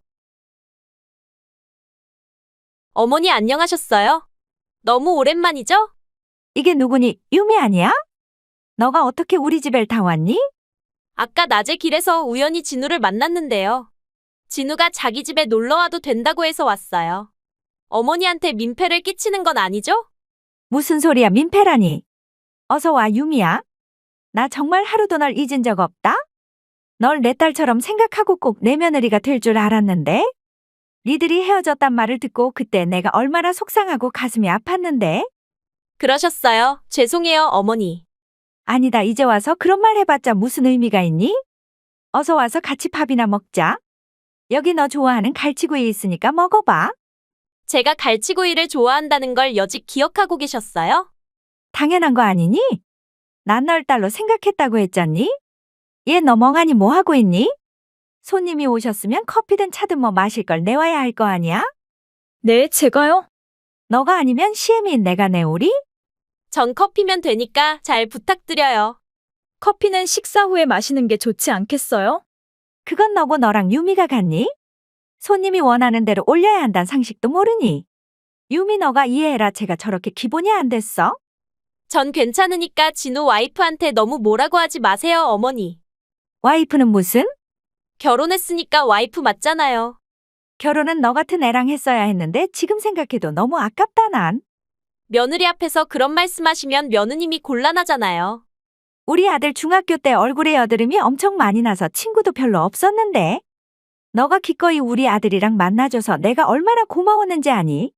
어머니 안녕하셨어요? 너무 오랜만이죠? 이게 누구니? 유미 아니야? 너가 어떻게 우리 집에 다 왔니? 아까 낮에 길에서 우연히 진우를 만났는데요. 진우가 자기 집에 놀러 와도 된다고 해서 왔어요. 어머니한테 민폐를 끼치는 건 아니죠? 무슨 소리야, 민폐라니? 어서 와, 유미야. 나 정말 하루도 널 잊은 적 없다? 널 내 딸처럼 생각하고 꼭 내 며느리가 될 줄 알았는데? 니들이 헤어졌단 말을 듣고 그때 내가 얼마나 속상하고 가슴이 아팠는데? 그러셨어요. 죄송해요, 어머니. 아니다, 이제 와서 그런 말 해봤자 무슨 의미가 있니? 어서 와서 같이 밥이나 먹자. 여기 너 좋아하는 갈치구이 있으니까 먹어봐. 제가 갈치구이를 좋아한다는 걸 여직 기억하고 계셨어요? 당연한 거 아니니? 난 널 딸로 생각했다고 했잖니? 얘 너 멍하니 뭐 하고 있니? 손님이 오셨으면 커피든 차든 뭐 마실 걸 내와야 할 거 아니야? 네, 제가요? 너가 아니면 시애미인 내가 내오리? 전 커피면 되니까 잘 부탁드려요. 커피는 식사 후에 마시는 게 좋지 않겠어요? 그건 너고 너랑 유미가 같니? 손님이 원하는 대로 올려야 한다는 상식도 모르니? 유미 너가 이해해라. 제가 저렇게 기본이 안 됐어? 전 괜찮으니까 진우 와이프한테 너무 뭐라고 하지 마세요, 어머니. 와이프는 무슨? 결혼했으니까 와이프 맞잖아요. 결혼은 너 같은 애랑 했어야 했는데 지금 생각해도 너무 아깝다 난. 며느리 앞에서 그런 말씀하시면 며느님이 곤란하잖아요. 우리 아들 중학교 때 얼굴에 여드름이 엄청 많이 나서 친구도 별로 없었는데. 너가 기꺼이 우리 아들이랑 만나줘서 내가 얼마나 고마웠는지 아니?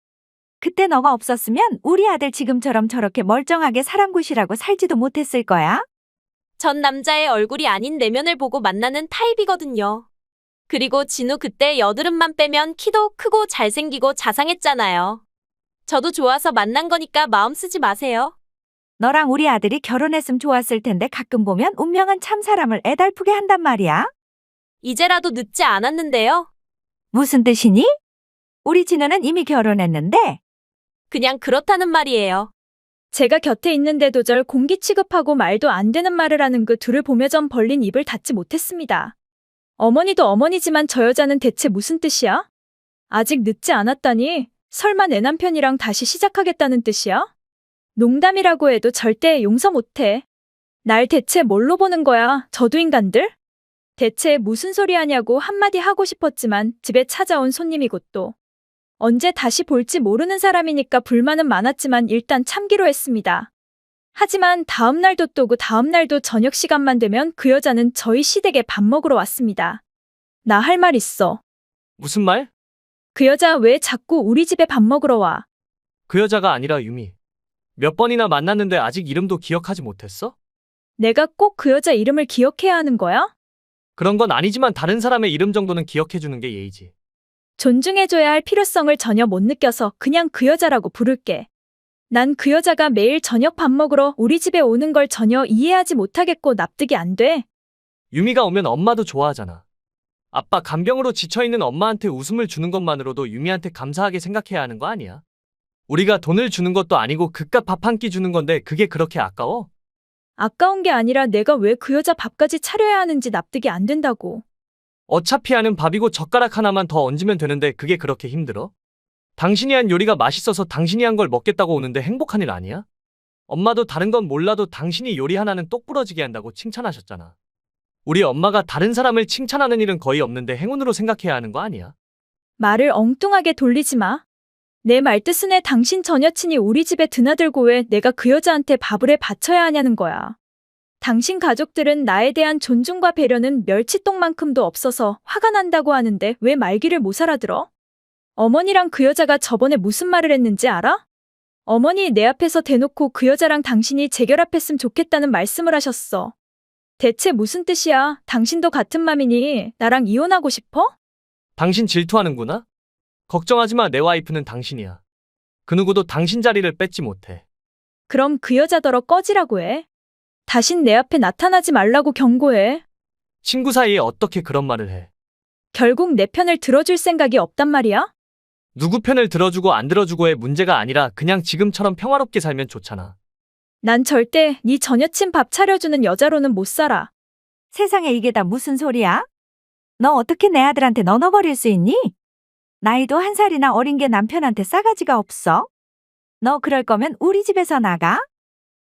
그때 너가 없었으면 우리 아들 지금처럼 저렇게 멀쩡하게 사람 구실하고 살지도 못했을 거야? 전 남자의 얼굴이 아닌 내면을 보고 만나는 타입이거든요. 그리고 진우 그때 여드름만 빼면 키도 크고 잘생기고 자상했잖아요. 저도 좋아서 만난 거니까 마음 쓰지 마세요. 너랑 우리 아들이 결혼했으면 좋았을 텐데 가끔 보면 운명은 참 사람을 애달프게 한단 말이야. 이제라도 늦지 않았는데요. 무슨 뜻이니? 우리 진우는 이미 결혼했는데. 그냥 그렇다는 말이에요. 제가 곁에 있는데도 절 공기 취급하고 말도 안 되는 말을 하는 그 둘을 보며 전 벌린 입을 닫지 못했습니다. 어머니도 어머니지만 저 여자는 대체 무슨 뜻이야? 아직 늦지 않았다니? 설마 내 남편이랑 다시 시작하겠다는 뜻이야? 농담이라고 해도 절대 용서 못해. 날 대체 뭘로 보는 거야, 저도 인간들? 대체 무슨 소리 하냐고 한마디 하고 싶었지만 집에 찾아온 손님이고 또 언제 다시 볼지 모르는 사람이니까 불만은 많았지만 일단 참기로 했습니다. 하지만 다음 날도 또 그 다음 날도 저녁 시간만 되면 그 여자는 저희 시댁에 밥 먹으러 왔습니다. 나 할 말 있어. 무슨 말? 그 여자 왜 자꾸 우리 집에 밥 먹으러 와? 그 여자가 아니라 유미. 몇 번이나 만났는데 아직 이름도 기억하지 못했어? 내가 꼭 그 여자 이름을 기억해야 하는 거야? 그런 건 아니지만 다른 사람의 이름 정도는 기억해주는 게 예의지. 존중해줘야 할 필요성을 전혀 못 느껴서 그냥 그 여자라고 부를게. 난 그 여자가 매일 저녁 밥 먹으러 우리 집에 오는 걸 전혀 이해하지 못하겠고 납득이 안 돼. 유미가 오면 엄마도 좋아하잖아. 아빠 간병으로 지쳐있는 엄마한테 웃음을 주는 것만으로도 유미한테 감사하게 생각해야 하는 거 아니야? 우리가 돈을 주는 것도 아니고 그깟 밥 한 끼 주는 건데 그게 그렇게 아까워? 아까운 게 아니라 내가 왜 그 여자 밥까지 차려야 하는지 납득이 안 된다고. 어차피 하는 밥이고 젓가락 하나만 더 얹으면 되는데 그게 그렇게 힘들어? 당신이 한 요리가 맛있어서 당신이 한 걸 먹겠다고 오는데 행복한 일 아니야? 엄마도 다른 건 몰라도 당신이 요리 하나는 똑 부러지게 한다고 칭찬하셨잖아. 우리 엄마가 다른 사람을 칭찬하는 일은 거의 없는데 행운으로 생각해야 하는 거 아니야? 말을 엉뚱하게 돌리지 마. 내 말뜻은 해 당신 전 여친이 우리 집에 드나들고 왜 내가 그 여자한테 밥을 해 바쳐야 하냐는 거야. 당신 가족들은 나에 대한 존중과 배려는 멸치똥만큼도 없어서 화가 난다고 하는데 왜 말귀를 못 알아들어? 어머니랑 그 여자가 저번에 무슨 말을 했는지 알아? 어머니 내 앞에서 대놓고 그 여자랑 당신이 재결합했으면 좋겠다는 말씀을 하셨어. 대체 무슨 뜻이야? 당신도 같은 맘이니 나랑 이혼하고 싶어? 당신 질투하는구나? 걱정하지 마, 내 와이프는 당신이야. 그 누구도 당신 자리를 뺏지 못해. 그럼 그 여자더러 꺼지라고 해. 다신 내 앞에 나타나지 말라고 경고해. 친구 사이에 어떻게 그런 말을 해? 결국 내 편을 들어줄 생각이 없단 말이야? 누구 편을 들어주고 안 들어주고의 문제가 아니라 그냥 지금처럼 평화롭게 살면 좋잖아. 난 절대 네 전 여친 밥 차려주는 여자로는 못 살아. 세상에 이게 다 무슨 소리야? 너 어떻게 내 아들한테 넣어버릴 수 있니? 나이도 한 살이나 어린 게 남편한테 싸가지가 없어? 너 그럴 거면 우리 집에서 나가?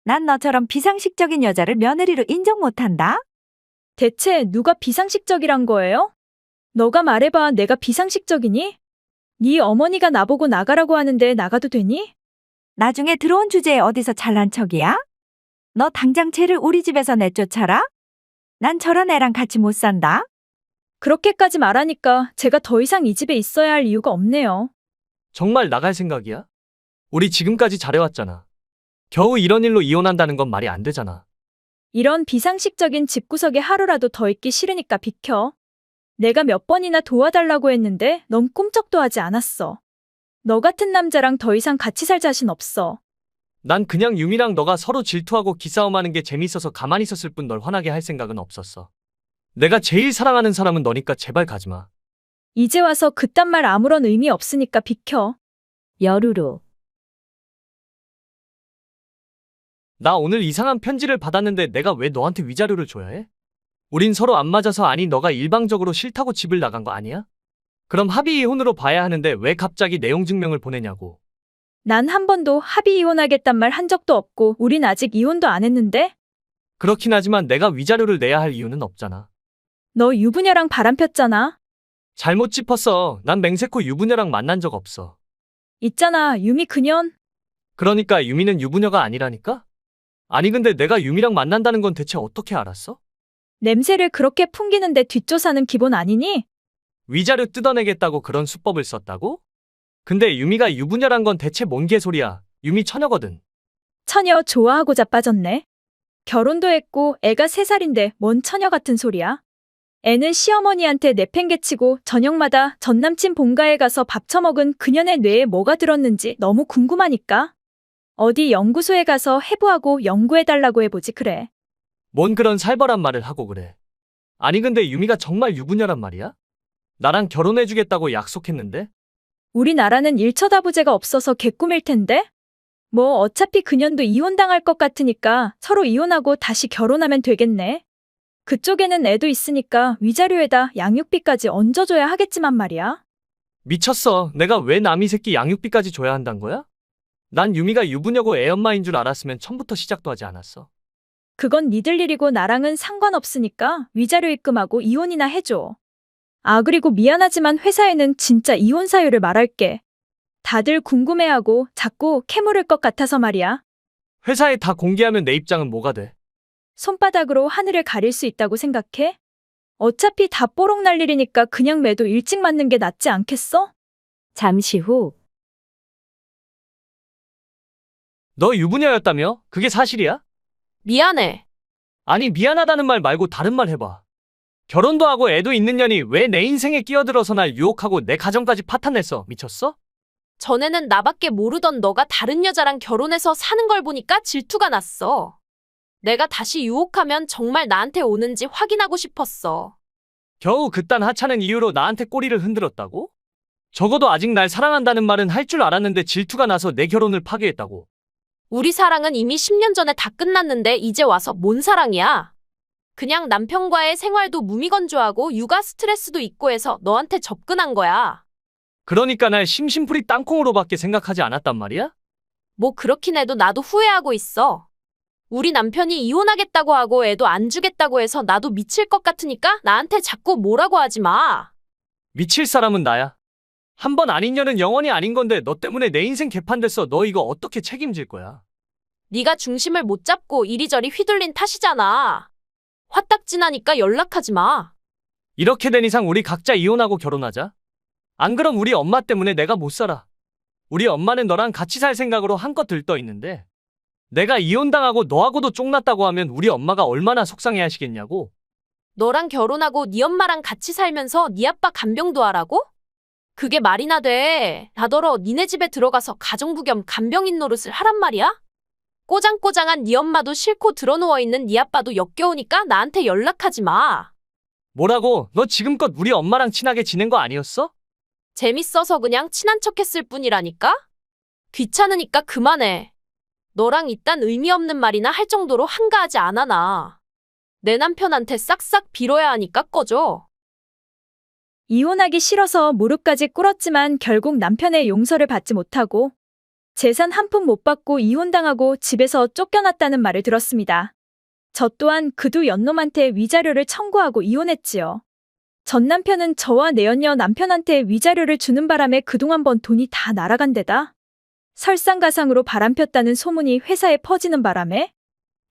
난 너처럼 비상식적인 여자를 며느리로 인정 못한다? 대체 누가 비상식적이란 거예요? 너가 말해봐. 내가 비상식적이니? 네 어머니가 나보고 나가라고 하는데 나가도 되니? 나중에 들어온 주제에 어디서 잘난 척이야? 너 당장 쟤를 우리 집에서 내쫓아라? 난 저런 애랑 같이 못 산다. 그렇게까지 말하니까 제가 더 이상 이 집에 있어야 할 이유가 없네요. 정말 나갈 생각이야? 우리 지금까지 잘해왔잖아. 겨우 이런 일로 이혼한다는 건 말이 안 되잖아. 이런 비상식적인 집구석에 하루라도 더 있기 싫으니까 비켜. 내가 몇 번이나 도와달라고 했는데 넌 꿈쩍도 하지 않았어. 너 같은 남자랑 더 이상 같이 살 자신 없어. 난 그냥 유미랑 너가 서로 질투하고 기싸움하는 게 재밌어서 가만히 있었을 뿐 널 화나게 할 생각은 없었어. 내가 제일 사랑하는 사람은 너니까 제발 가지마. 이제 와서 그딴 말 아무런 의미 없으니까 비켜. 여루루. 나 오늘 이상한 편지를 받았는데 내가 왜 너한테 위자료를 줘야 해? 우린 서로 안 맞아서. 아니 너가 일방적으로 싫다고 집을 나간 거 아니야? 그럼 합의 이혼으로 봐야 하는데 왜 갑자기 내용 증명을 보내냐고. 난 한 번도 합의 이혼하겠단 말 한 적도 없고 우린 아직 이혼도 안 했는데? 그렇긴 하지만 내가 위자료를 내야 할 이유는 없잖아. 너 유부녀랑 바람 폈잖아. 잘못 짚었어. 난 맹세코 유부녀랑 만난 적 없어. 있잖아, 유미 그년. 그러니까 유미는 유부녀가 아니라니까? 아니 근데 내가 유미랑 만난다는 건 대체 어떻게 알았어? 냄새를 그렇게 풍기는데 뒷조사는 기본 아니니? 위자료 뜯어내겠다고 그런 수법을 썼다고? 근데 유미가 유부녀란 건 대체 뭔 개소리야. 유미 처녀거든. 처녀 좋아하고 자빠졌네. 결혼도 했고 애가 3살인데 뭔 처녀 같은 소리야. 애는 시어머니한테 내팽개치고 저녁마다 전남친 본가에 가서 밥 처먹은 그년의 뇌에 뭐가 들었는지 너무 궁금하니까. 어디 연구소에 가서 해부하고 연구해달라고 해보지 그래. 뭔 그런 살벌한 말을 하고 그래. 아니 근데 유미가 정말 유부녀란 말이야? 나랑 결혼해주겠다고 약속했는데? 우리나라는 일처다부제가 없어서 개꿈일 텐데? 뭐 어차피 그년도 이혼당할 것 같으니까 서로 이혼하고 다시 결혼하면 되겠네. 그쪽에는 애도 있으니까 위자료에다 양육비까지 얹어줘야 하겠지만 말이야. 미쳤어. 내가 왜 남이 새끼 양육비까지 줘야 한단 거야? 난 유미가 유부녀고 애 엄마인 줄 알았으면 처음부터 시작도 하지 않았어. 그건 니들 일이고 나랑은 상관없으니까 위자료 입금하고 이혼이나 해줘. 아, 그리고 미안하지만 회사에는 진짜 이혼 사유를 말할게. 다들 궁금해하고 자꾸 캐물을 것 같아서 말이야. 회사에 다 공개하면 내 입장은 뭐가 돼? 손바닥으로 하늘을 가릴 수 있다고 생각해? 어차피 다 뽀록 날 일이니까 그냥 매도 일찍 맞는 게 낫지 않겠어? 잠시 후 너 유부녀였다며? 그게 사실이야? 미안해. 아니 미안하다는 말 말고 다른 말 해봐. 결혼도 하고 애도 있는 년이 왜 내 인생에 끼어들어서 날 유혹하고 내 가정까지 파탄냈어? 미쳤어? 전에는 나밖에 모르던 너가 다른 여자랑 결혼해서 사는 걸 보니까 질투가 났어. 내가 다시 유혹하면 정말 나한테 오는지 확인하고 싶었어. 겨우 그딴 하찮은 이유로 나한테 꼬리를 흔들었다고? 적어도 아직 날 사랑한다는 말은 할 줄 알았는데 질투가 나서 내 결혼을 파괴했다고. 우리 사랑은 이미 10년 전에 다 끝났는데 이제 와서 뭔 사랑이야? 그냥 남편과의 생활도 무미건조하고 육아 스트레스도 있고 해서 너한테 접근한 거야. 그러니까 날 심심풀이 땅콩으로밖에 생각하지 않았단 말이야? 뭐 그렇긴 해도 나도 후회하고 있어. 우리 남편이 이혼하겠다고 하고 애도 안 주겠다고 해서 나도 미칠 것 같으니까 나한테 자꾸 뭐라고 하지 마. 미칠 사람은 나야. 한 번 아닌 년은 영원히 아닌 건데 너 때문에 내 인생 개판됐어. 너 이거 어떻게 책임질 거야? 네가 중심을 못 잡고 이리저리 휘둘린 탓이잖아. 화딱지나니까 연락하지 마. 이렇게 된 이상 우리 각자 이혼하고 결혼하자. 안 그럼 우리 엄마 때문에 내가 못 살아. 우리 엄마는 너랑 같이 살 생각으로 한껏 들떠 있는데 내가 이혼당하고 너하고도 쫑났다고 하면 우리 엄마가 얼마나 속상해 하시겠냐고. 너랑 결혼하고 네 엄마랑 같이 살면서 네 아빠 간병도 하라고? 그게 말이나 돼. 나더러 니네 집에 들어가서 가정부 겸 간병인 노릇을 하란 말이야? 꼬장꼬장한 네 엄마도 싫고 드러누워있는 네 아빠도 역겨우니까 나한테 연락하지 마. 뭐라고? 너 지금껏 우리 엄마랑 친하게 지낸 거 아니었어? 재밌어서 그냥 친한 척했을 뿐이라니까? 귀찮으니까 그만해. 너랑 이딴 의미 없는 말이나 할 정도로 한가하지 않아 나. 내 남편한테 싹싹 빌어야 하니까 꺼져. 이혼하기 싫어서 무릎까지 꿇었지만 결국 남편의 용서를 받지 못하고 재산 한 푼 못 받고 이혼당하고 집에서 쫓겨났다는 말을 들었습니다. 저 또한 그두 연놈한테 위자료를 청구하고 이혼했지요. 전 남편은 저와 내연녀 남편한테 위자료를 주는 바람에 그동안 번 돈이 다 날아간 데다 설상가상으로 바람폈다는 소문이 회사에 퍼지는 바람에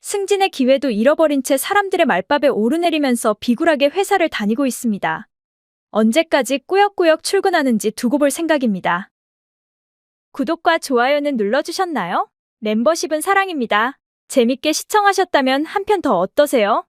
승진의 기회도 잃어버린 채 사람들의 말밥에 오르내리면서 비굴하게 회사를 다니고 있습니다. 언제까지 꾸역꾸역 출근하는지 두고 볼 생각입니다. 구독과 좋아요는 눌러주셨나요? 멤버십은 사랑입니다. 재밌게 시청하셨다면 한 편 더 어떠세요?